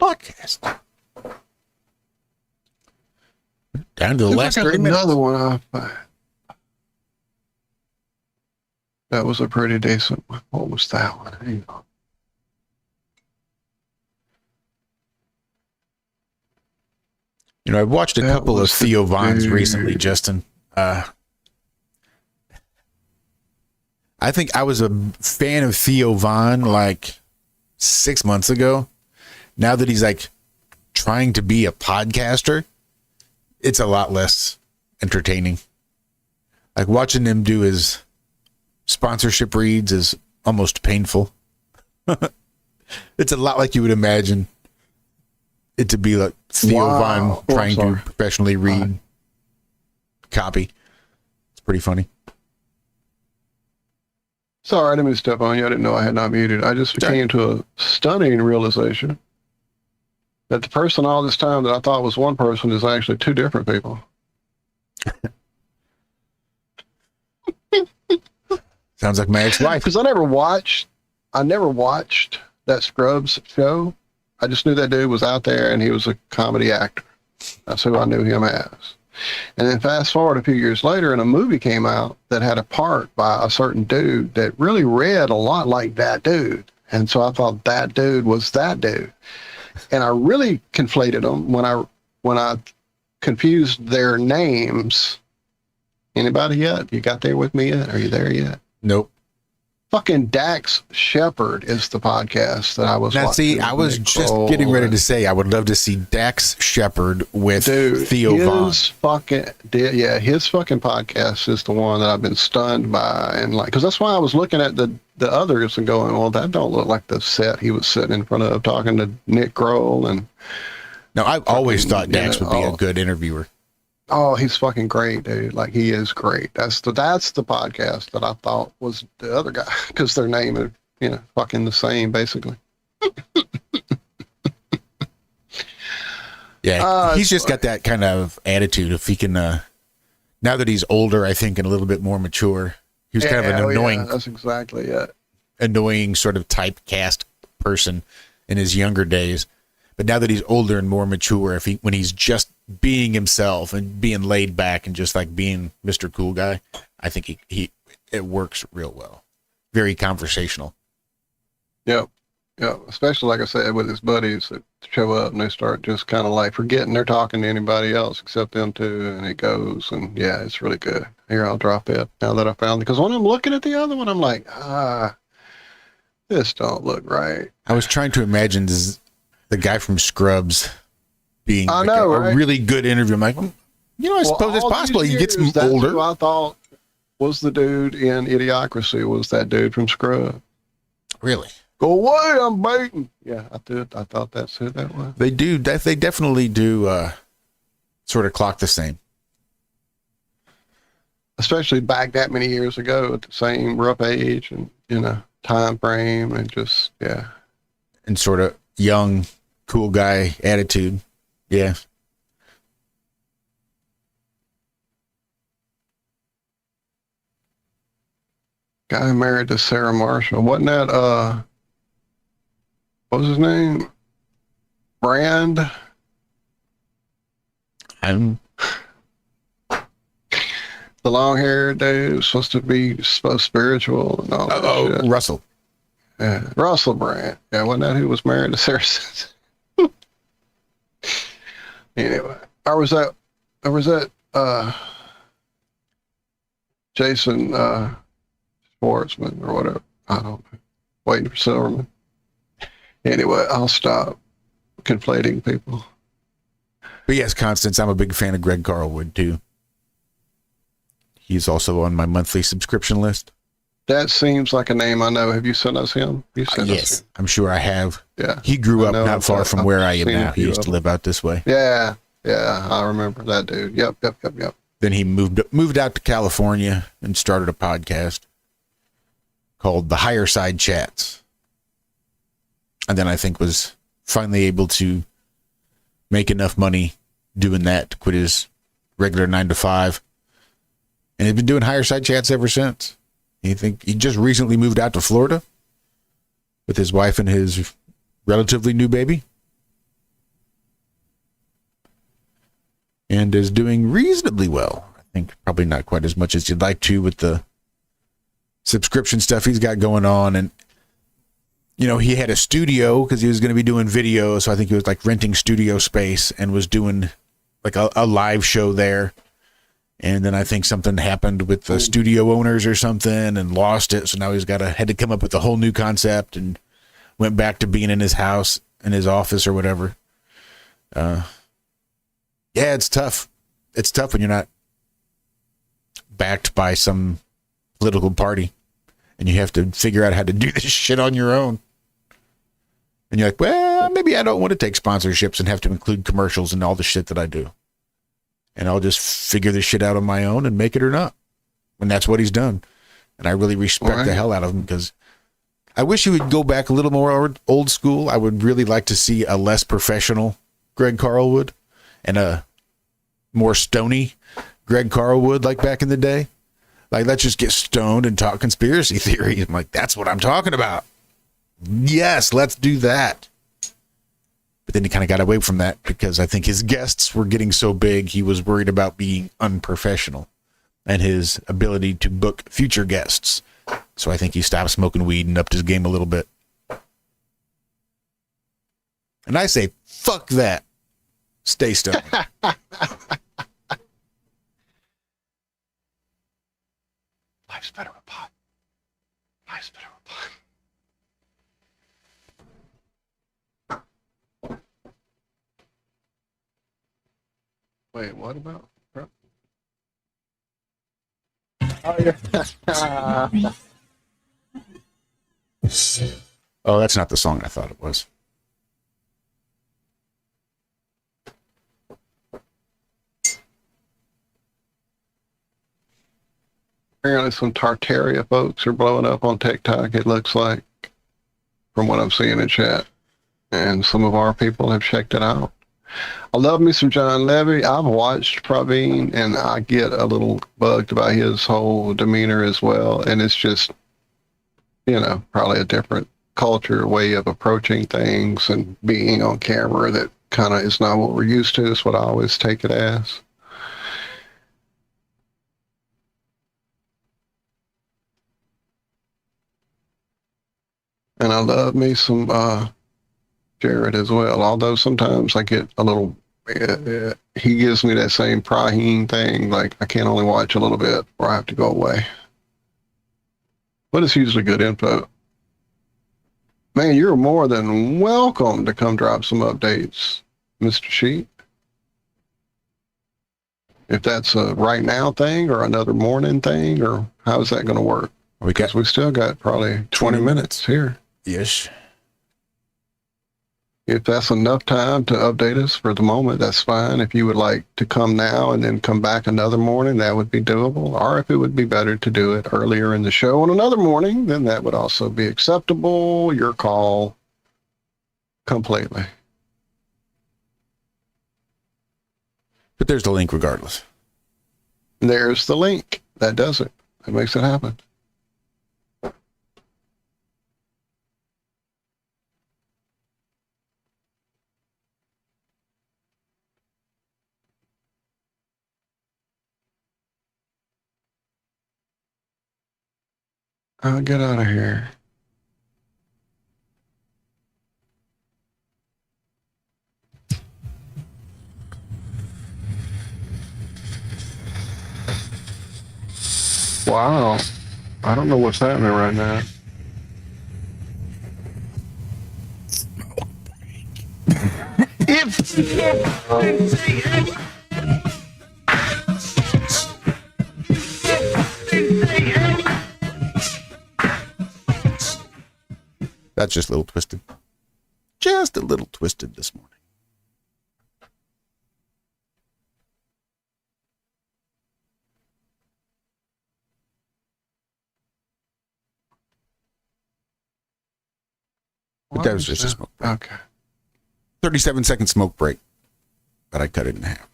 Podcast. Down to the last 30 minutes. Another one off. That was a pretty decent one. What was that one? Hang on. You know, I've watched a couple of Theo Von's recently, Justin. I think I was a fan of Theo Von like 6 months ago. Now that he's like trying to be a podcaster, it's a lot less entertaining. Like watching him do his sponsorship reads is almost painful. It's a lot like you would imagine it to be, like Theo Von trying to professionally read copy. It's pretty funny. Sorry, I didn't mean to step on you. I didn't know I had not muted. I just came to a stunning realization that the person all this time that I thought was one person is actually two different people. Sounds like my ex-wife. Because I never watched that Scrubs show. I just knew that dude was out there and he was a comedy actor. That's who I knew him as. And then fast forward a few years later and a movie came out that had a part by a certain dude that really read a lot like that dude. And so I thought that dude was that dude. And I really conflated them when I confused their names. Anybody yet? You got there with me yet? Are you there yet? Nope. Fucking Dax Shepard is the podcast that I was watching. Now, see, I was just getting ready to say I would love to see Dax Shepard with Theo Von. His fucking podcast is the one that I've been stunned by, and like, because that's why I was looking at the others and going, well, that don't look like the set he was sitting in front of talking to Nick Kroll. And no, I've always thought Dax would be a good interviewer. Oh, he's fucking great, dude. Like, he is great. That's the podcast that I thought was the other guy, because their name is, fucking the same, basically. Yeah, he's just got that kind of attitude. If he can, now that he's older, I think, and a little bit more mature, he was kind of an annoying. Yeah, that's exactly it. Annoying sort of typecast person in his younger days. But now that he's older and more mature, when he's just being himself and being laid back and just like being Mr. Cool Guy, I think it works real well. Very conversational. Yep. Yeah. Especially, like I said, with his buddies that show up and they start just kind of like forgetting they're talking to anybody else except them two, and it goes, and yeah, it's really good. Here, I'll drop it now that I found it. Because when I'm looking at the other one, I'm like, this don't look right. I was trying to imagine the guy from Scrubs being a really good interview. I'm like, I suppose it's possible. He gets older. Who I thought was the dude in Idiocracy was that dude from Scrubs. Really? Go away, I'm baiting. Yeah, I thought that's who that was. They do. They definitely do sort of clock the same. Especially back that many years ago at the same rough age and, time frame and just, yeah. And sort of young, cool guy attitude. Yeah. Guy married to Sarah Marshall. Wasn't that, what was his name? Brand? The long-haired dude was supposed to be spiritual and all that shit. Russell. Yeah, Russell Brand. Yeah, wasn't that who was married to Sarah? Anyway, or was that Jason Schwartzman or whatever? I don't know. Waiting for Silverman. Anyway, I'll stop conflating people. But yes, Constance, I'm a big fan of Greg Carlwood too. He's also on my monthly subscription list. That seems like a name I know. Have you sent us him? You sent yes, us him. I'm sure I have. Yeah. He grew up not far from where I am seen a now. He few used of to live out this way. Yeah, I remember that dude. Yep. Then he moved out to California and started a podcast called The Higher Side Chats. And then I think was finally able to make enough money doing that to quit his regular 9 to 5. And he's been doing Higher Side Chats ever since. He just recently moved out to Florida with his wife and his relatively new baby. And is doing reasonably well. I think probably not quite as much as you'd like to with the subscription stuff he's got going on. And, you know, he had a studio because he was going to be doing video. So I think he was like renting studio space and was doing like a live show there. And then I think something happened with the studio owners or something and lost it. So now he's had to come up with a whole new concept and went back to being in his house, in his office or whatever. Yeah, it's tough. It's tough when you're not backed by some political party and you have to figure out how to do this shit on your own. And you're like, well, maybe I don't want to take sponsorships and have to include commercials and all the shit that I do. And I'll just figure this shit out on my own and make it or not. And that's what he's done. And I really respect the hell out of him because I wish he would go back a little more old school. I would really like to see a less professional Greg Carlwood and a more stony Greg Carlwood like back in the day. Like, let's just get stoned and talk conspiracy theories. I'm like, that's what I'm talking about. Yes, let's do that. But then he kind of got away from that because I think his guests were getting so big, he was worried about being unprofessional and his ability to book future guests. So I think he stopped smoking weed and upped his game a little bit. And I say, fuck that. Stay stoned. Life's better with pot. Life's better with pot. Wait, what about? Oh, yeah. Oh, that's not the song I thought it was. Apparently some Tartaria folks are blowing up on TikTok, it looks like, from what I'm seeing in chat. And some of our people have checked it out. I love me some John Levy. I've watched Praveen, and I get a little bugged by his whole demeanor as well. And it's just, you know, probably a different culture, way of approaching things and being on camera that kind of is not what we're used to. Is what I always take it as. And I love me some Jared as well, although sometimes I get a little, he gives me that same Praheen thing, like I can only watch a little bit or I have to go away. But it's usually good info. Man, you're more than welcome to come drop some updates, Mr. Sheep. If that's a right now thing or another morning thing, or how's that going to work? Because we still got probably 20 minutes here. Yes. If that's enough time to update us for the moment, that's fine. If you would like to come now and then come back another morning, that would be doable. Or if it would be better to do it earlier in the show on another morning, then that would also be acceptable. Your call completely. But there's the link regardless. There's the link. That does it. That makes it happen. I'll get out of here. Wow. I don't know what's happening right now. That's just a little twisted. Just a little twisted this morning. But that was just a smoke break. Okay. 37-second smoke break. But I cut it in half.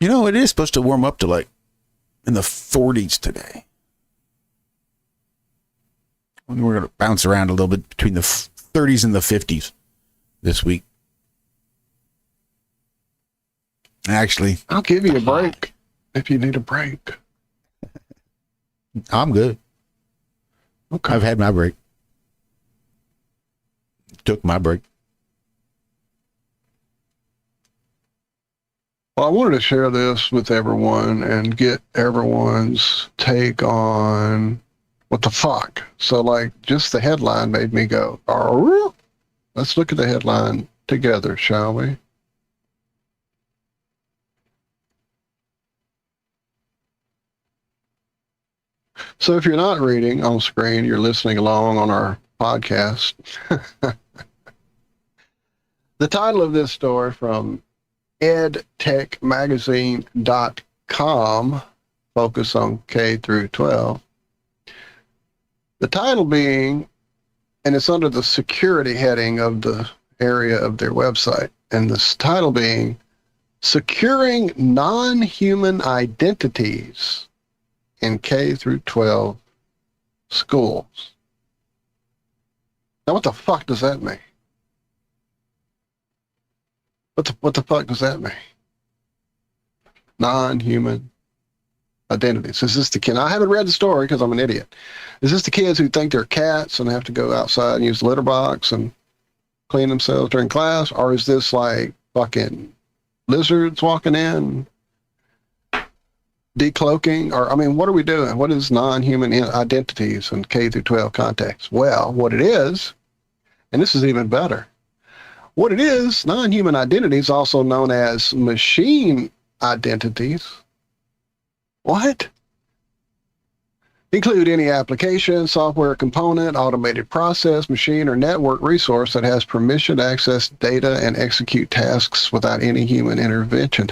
You know, it is supposed to warm up to like in the 40s today. We're going to bounce around a little bit between the 30s and the 50s this week. Actually, I'll give you a break if you need a break. I'm good. Okay. I've had my break. Took my break. Well, I wanted to share this with everyone and get everyone's take on what the fuck. So, like, just the headline made me go, oh, let's look at the headline together, shall we? So if you're not reading on screen, you're listening along on our podcast. The title of this story from edtechmagazine.com, focus on K through 12. The title being, and it's under the security heading of the area of their website, and this title being, Securing Non-Human Identities in K through 12 Schools. Now, what the fuck does that mean? What the fuck does that mean? Non-human identities. Is this the kid? I haven't read the story because I'm an idiot. Is this the kids who think they're cats and have to go outside and use the litter box and clean themselves during class? Or is this like fucking lizards walking in, decloaking? Or, I mean, what are we doing? What is non-human identities in K through 12 context? Well, what it is, and this is even better. What it is, non-human identities, also known as machine identities. What? Include any application, software component, automated process, machine, or network resource that has permission to access data and execute tasks without any human intervention.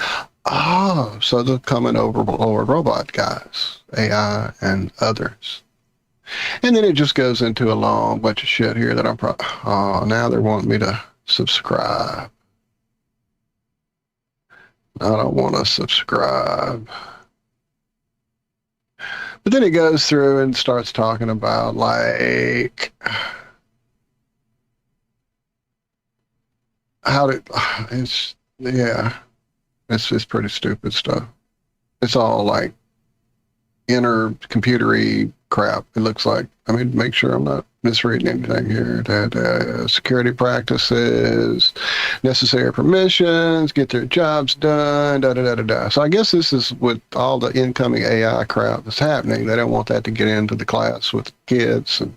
Oh, so they're coming over robot guys, AI and others. And then it just goes into a long bunch of shit here that I'm probably, oh, now they're wanting me to subscribe. I don't want to subscribe. But then it goes through and starts talking about, like, how to, it's, yeah, it's pretty stupid stuff. It's all like inner computery crap, it looks like. I mean, make sure I'm not misreading anything here. Security practices, necessary permissions, get their jobs done, da-da-da-da-da. So I guess this is with all the incoming AI crap that's happening. They don't want that to get into the class with kids and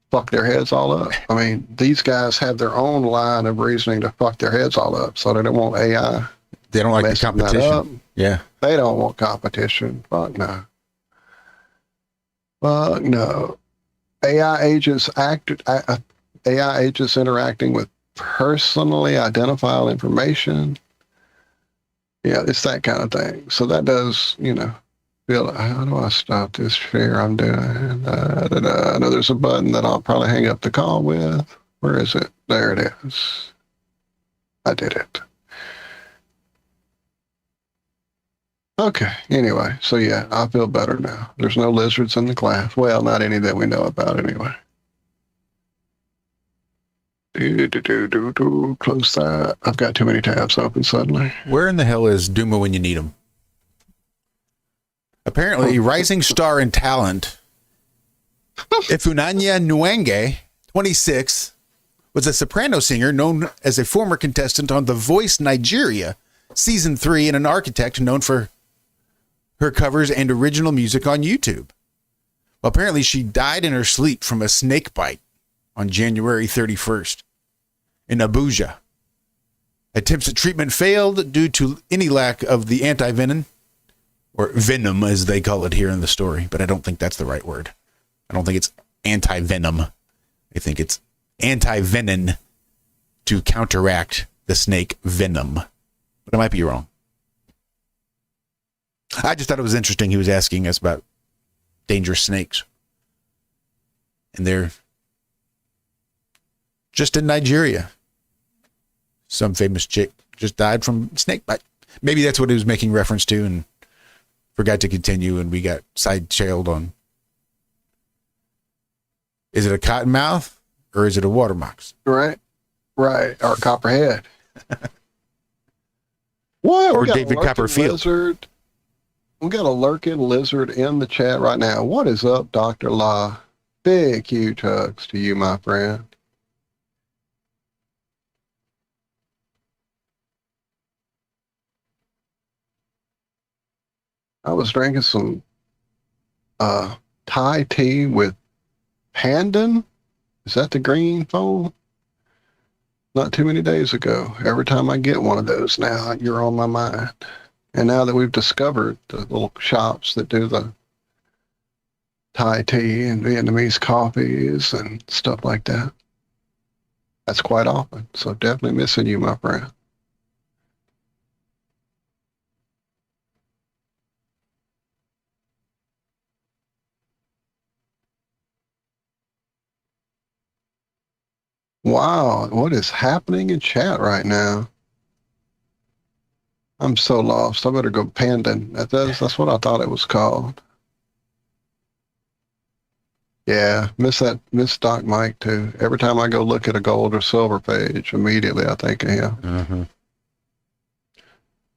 fuck their heads all up. I mean, these guys have their own line of reasoning to fuck their heads all up, so they don't want AI. They don't like the competition. Yeah. They don't want competition. Fuck no. Fuck no. AI agents interacting with personally identifiable information. Yeah, it's that kind of thing. So that does, you know, feel, how do I stop this share I'm doing? I know there's a button that I'll probably hang up the call with. Where is it? There it is. I did it. Okay, anyway, so yeah, I feel better now. There's no lizards in the class. Well, not any that we know about anyway. Close that. I've got too many tabs open suddenly. Where in the hell is Duma when you need him? Apparently, rising star in talent, Ifunanya Nwenge, 26, was a soprano singer known as a former contestant on The Voice Nigeria, Season 3, and an architect known for her covers and original music on YouTube. Well, apparently she died in her sleep from a snake bite on January 31st in Abuja. Attempts at treatment failed due to any lack of the anti-venom, or venom as they call it here in the story, but I don't think that's the right word. I don't think it's anti-venom. I think it's anti-venom to counteract the snake venom. But I might be wrong. I just thought it was interesting. He was asking us about dangerous snakes. And they're just in Nigeria. Some famous chick just died from snake bite. Maybe that's what he was making reference to and forgot to continue, and we got side-trailed on. Is it a cottonmouth or is it a watermouse? Right. Or copperhead. What? Or David Copperfield. Lizard. We got a lurking lizard in the chat right now. What is up, Dr. La? Big, huge hugs to you, my friend. I was drinking some Thai tea with pandan. Is that the green foam? Not too many days ago. Every time I get one of those now, you're on my mind. And now that we've discovered the little shops that do the Thai tea and Vietnamese coffees and stuff like that, that's quite often. So definitely missing you, my friend. Wow, what is happening in chat right now? I'm so lost. I better go pandan. That's what I thought it was called. Yeah, miss Doc Mike too. Every time I go look at a gold or silver page, immediately I think of him. Mm-hmm.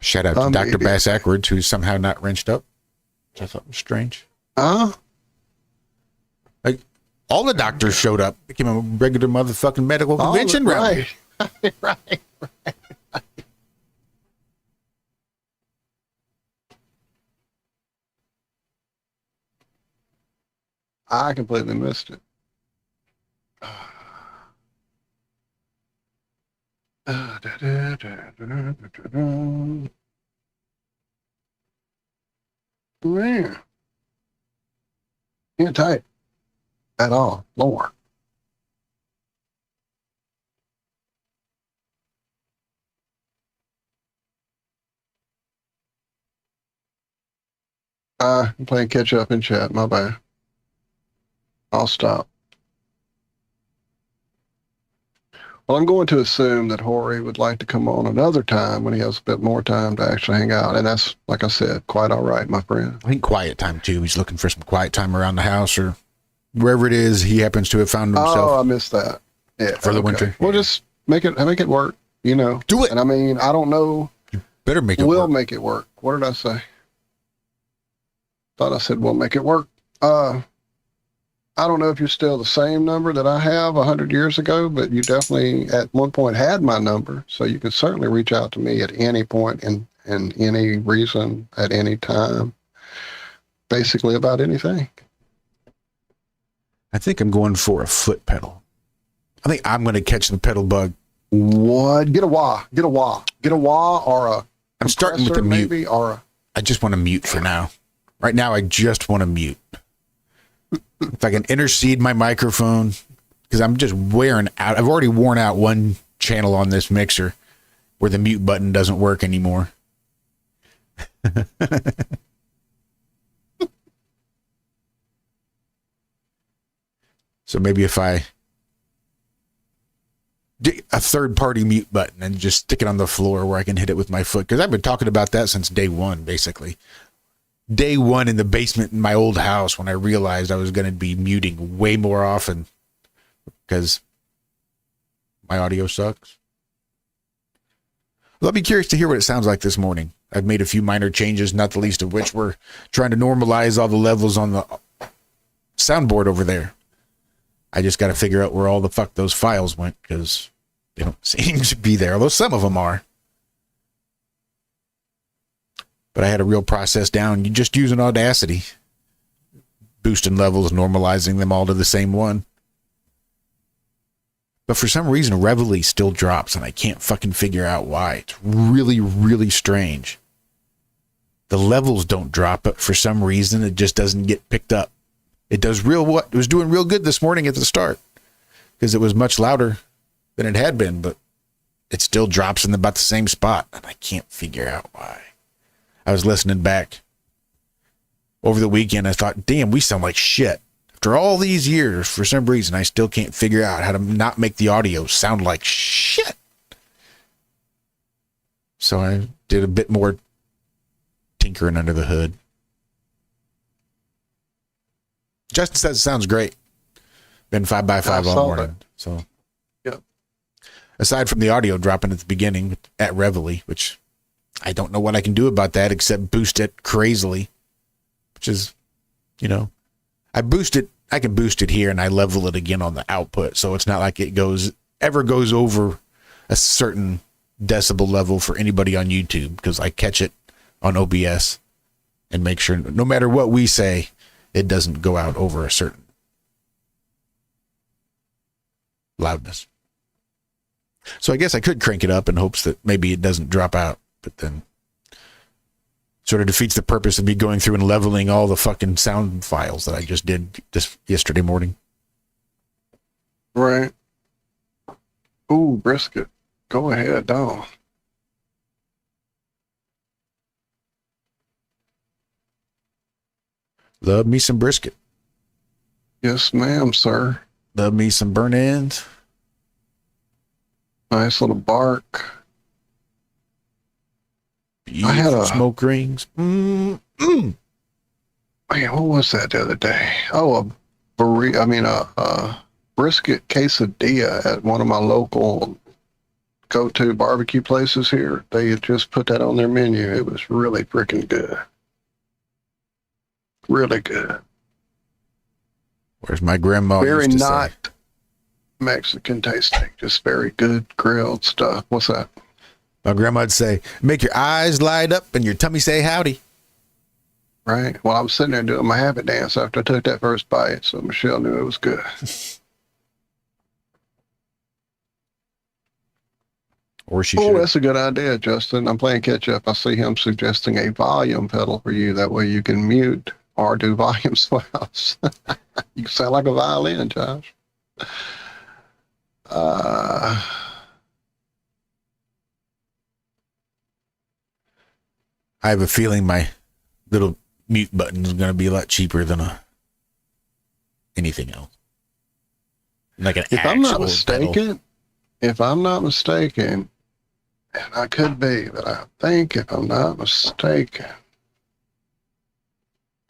Shout out to Dr. Bass Ackwards, who's somehow not wrenched up, which I thought was strange. Like, all the doctors showed up. Became a regular motherfucking medical convention round. Right. I completely missed it. Man. Can't type at all. Lord. I'm playing catch up in chat. My bad. I'll stop. Well, I'm going to assume that Horry would like to come on another time when he has a bit more time to actually hang out. And that's, like I said, quite all right, my friend. I think quiet time, too. He's looking for some quiet time around the house or wherever it is he happens to have found himself. Oh, I missed that. Yeah. For the winter. We'll just make it work, you know. Do it. And I mean, I don't know. You better make it work. We'll make it work. What did I say? Thought I said we'll make it work. I don't know if you're still the same number that I have 100 years ago, but you definitely at one point had my number. So you can certainly reach out to me at any point and any reason at any time, basically about anything. I think I'm going for a foot pedal. I think I'm going to catch the pedal bug. What? Get a wah or a I'm starting with the mute. Maybe, or a... I just want to mute for now. Right now, I just want to mute. If I can intercede my microphone, because I'm just wearing out. I've already worn out one channel on this mixer where the mute button doesn't work anymore. So maybe if I do a third-party mute button and just stick it on the floor where I can hit it with my foot, because I've been talking about that since day one, basically. Day one in the basement in my old house when I realized I was going to be muting way more often because my audio sucks. Well, I'll be curious to hear what it sounds like this morning. I've made a few minor changes, not the least of which we're trying to normalize all the levels on the soundboard over there. I just got to figure out where all the fuck those files went because they don't seem to be there, although some of them are. But I had a real process down. You just using Audacity, boosting levels, normalizing them all to the same one. But for some reason, Reveille still drops, and I can't fucking figure out why. It's really, really strange. The levels don't drop, but for some reason, it just doesn't get picked up. It does it was doing real good this morning at the start because it was much louder than it had been, but it still drops in about the same spot, and I can't figure out why. I was listening back over the weekend. I thought, damn, we sound like shit. After all these years, for some reason, I still can't figure out how to not make the audio sound like shit. So I did a bit more tinkering under the hood. Justin says it sounds great. Been 5x5 all morning. So, yep. Aside from the audio dropping at the beginning at Reveille, which I don't know what I can do about that except boost it crazily, which is, I can boost it here and I level it again on the output. So it's not like it ever goes over a certain decibel level for anybody on YouTube because I catch it on OBS and make sure no matter what we say, it doesn't go out over a certain loudness. So I guess I could crank it up in hopes that maybe it doesn't drop out, but then sort of defeats the purpose of me going through and leveling all the fucking sound files that I just did just yesterday morning. Right. Ooh, brisket. Go ahead, dog. Love me some brisket. Yes, ma'am, sir. Love me some burnt ends. Nice little bark. I had smoke rings. Man, what was that the other day? Oh, a brisket quesadilla at one of my local go-to barbecue places here. They had just put that on their menu. It was really freaking good. Really good. Where's my grandma? Very used to not say. Mexican tasting, just very good grilled stuff. What's that? My grandma'd say, make your eyes light up and your tummy say howdy. Right. Well, I was sitting there doing my habit dance after I took that first bite, so Michelle knew it was good. Or she Oh, should. that's a good idea, Justin. I'm playing catch up. I see him suggesting a volume pedal for you. That way you can mute or do volume swells. You sound like a violin, Josh. I have a feeling my little mute button is going to be a lot cheaper than anything else. Like an if I'm not pedal. mistaken, and I could be, but I think if I'm not mistaken,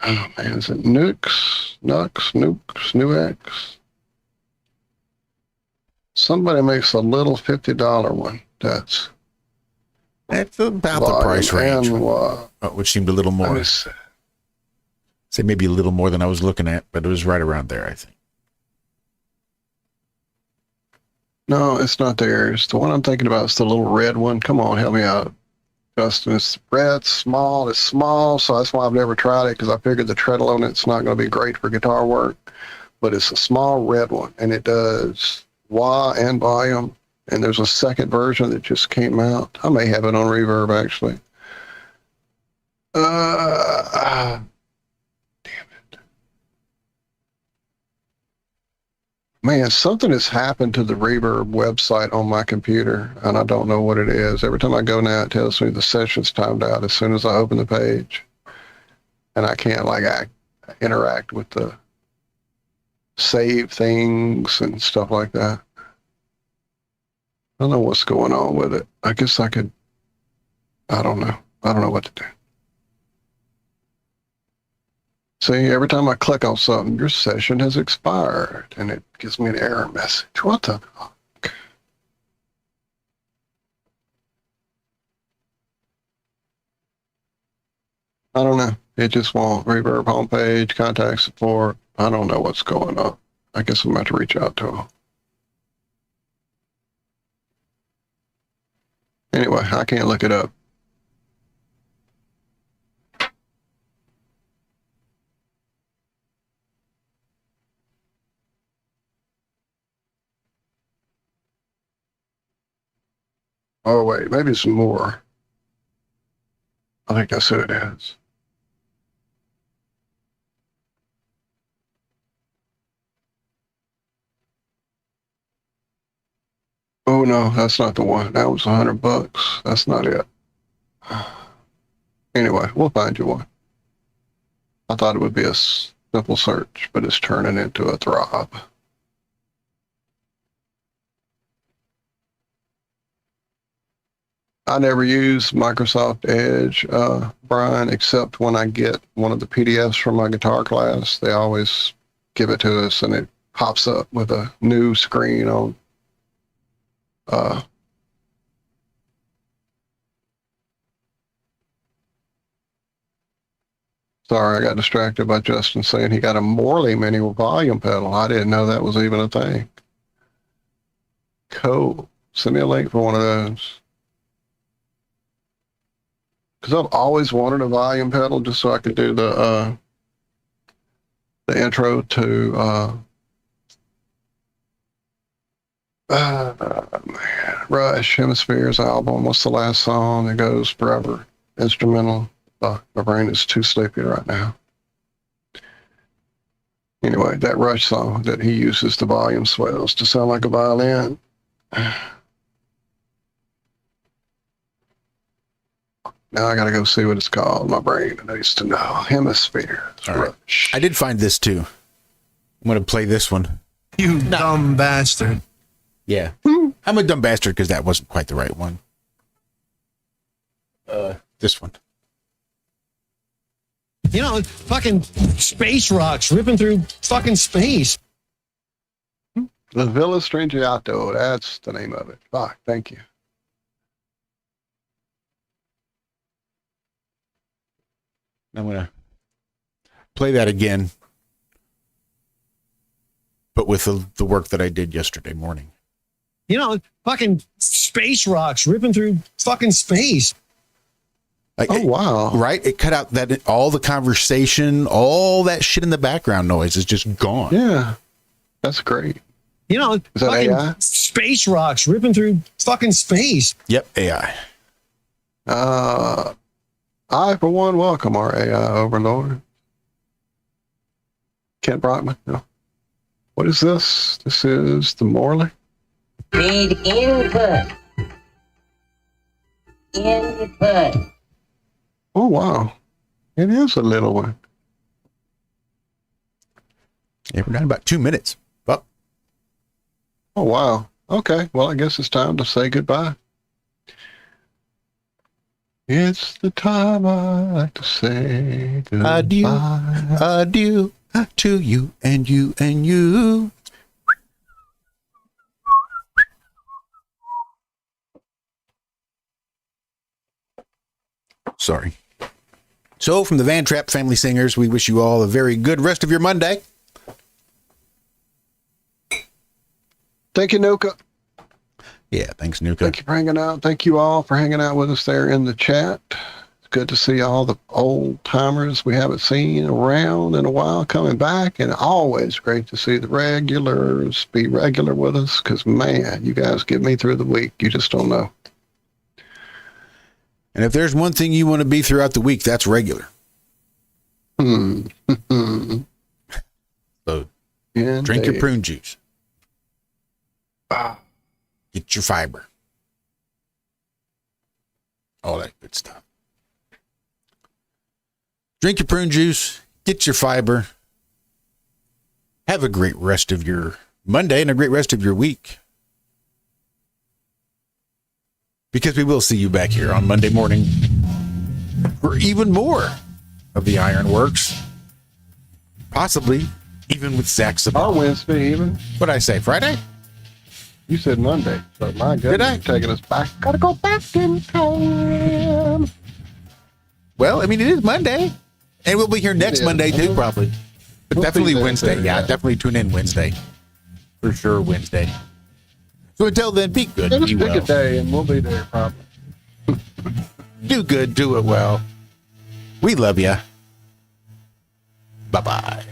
oh man, is it Nuix? Somebody makes a little $50 one. That's about the price range, and, which seemed a little more. Say maybe a little more than I was looking at, but it was right around there, I think. No, it's not theirs. The one I'm thinking about is the little red one. Come on, help me out, Justin. It's red, small. It's small, so that's why I've never tried it, because I figured the treadle on it's not going to be great for guitar work. But it's a small red one, and it does wah and volume. And there's a second version that just came out. I may have it on reverb, actually. Damn it. Man, something has happened to the reverb website on my computer, and I don't know what it is. Every time I go now, it tells me the session's timed out as soon as I open the page. And I can't interact with the save things and stuff like that. I don't know what's going on with it. I guess I don't know. I don't know what to do. See, every time I click on something, your session has expired, and it gives me an error message. What the fuck? I don't know. It just won't. Reverb homepage, contact support. I don't know what's going on. I guess I'm about to reach out to them. Anyway, I can't look it up. Oh, wait, maybe some more. I think that's who it is. Oh, no, that's not the one. That was $100. That's not it. Anyway, we'll find you one. I thought it would be a simple search, but it's turning into a throb. I never use Microsoft Edge, Brian, except when I get one of the PDFs from my guitar class. They always give it to us, and it pops up with a new screen on. Sorry, I got distracted by Justin saying he got a Morley mini volume pedal. I didn't know that was even a thing. Cool. Send me a link for one of those. Because I've always wanted a volume pedal just so I could do the intro to Rush Hemispheres album. What's the last song? It goes forever. Instrumental. My brain is too sleepy right now. Anyway, that Rush song that he uses the volume swells to sound like a violin. Now I gotta go see what it's called. My brain needs to know. Hemisphere. Right. I did find this too. I'm gonna play this one. You dumb bastard. Yeah. I'm a dumb bastard because that wasn't quite the right one. This one. You know, fucking space rocks ripping through fucking space. The Villa Stringiato. That's the name of it. Fuck, thank you. I'm going to play that again, but with the work that I did yesterday morning. You know, fucking space rocks ripping through fucking space. Like, oh, wow. Right? It cut out all the conversation, all that shit in the background noise is just gone. Yeah. That's great. You know, is that fucking AI? Space rocks ripping through fucking space. Yep, AI. I, for one, welcome our AI overlord. Kent Brockman. No. What is this? This is the Morley. Need input. Input. Oh, wow. It is a little one. Yeah, we're down about 2 minutes. Well. Oh, wow. Okay. Well, I guess it's time to say goodbye. It's the time I like to say goodbye. Adieu, adieu to you and you and you. Sorry. So, from the Van Trapp Family Singers, we wish you all a very good rest of your Monday. Thank you, Nuka. Yeah, thanks, Nuka. Thank you for hanging out. Thank you all for hanging out with us there in the chat. It's good to see all the old timers we haven't seen around in a while coming back, and always great to see the regulars be regular with us, because, man, you guys get me through the week. You just don't know. And if there's one thing you want to be throughout the week, that's regular. So, drink your prune juice. Get your fiber. All that good stuff. Drink your prune juice. Get your fiber. Have a great rest of your Monday and a great rest of your week. Because we will see you back here on Monday morning for even more of the Ironworks. Possibly even with Zack Zabala. Or Wednesday even. What'd I say, Friday? You said Monday. So my goodness, did I? You're taking us back. Gotta go back in time. Well, I mean, it is Monday. And we'll be here next Monday too, probably. But We'll definitely be there Wednesday. too, Yeah, yeah. definitely tune in Wednesday. For sure, Wednesday. So until then, be good, Yeah, be just pick well. a day and we'll be there probably. Do good, do it well. We love you. Bye-bye.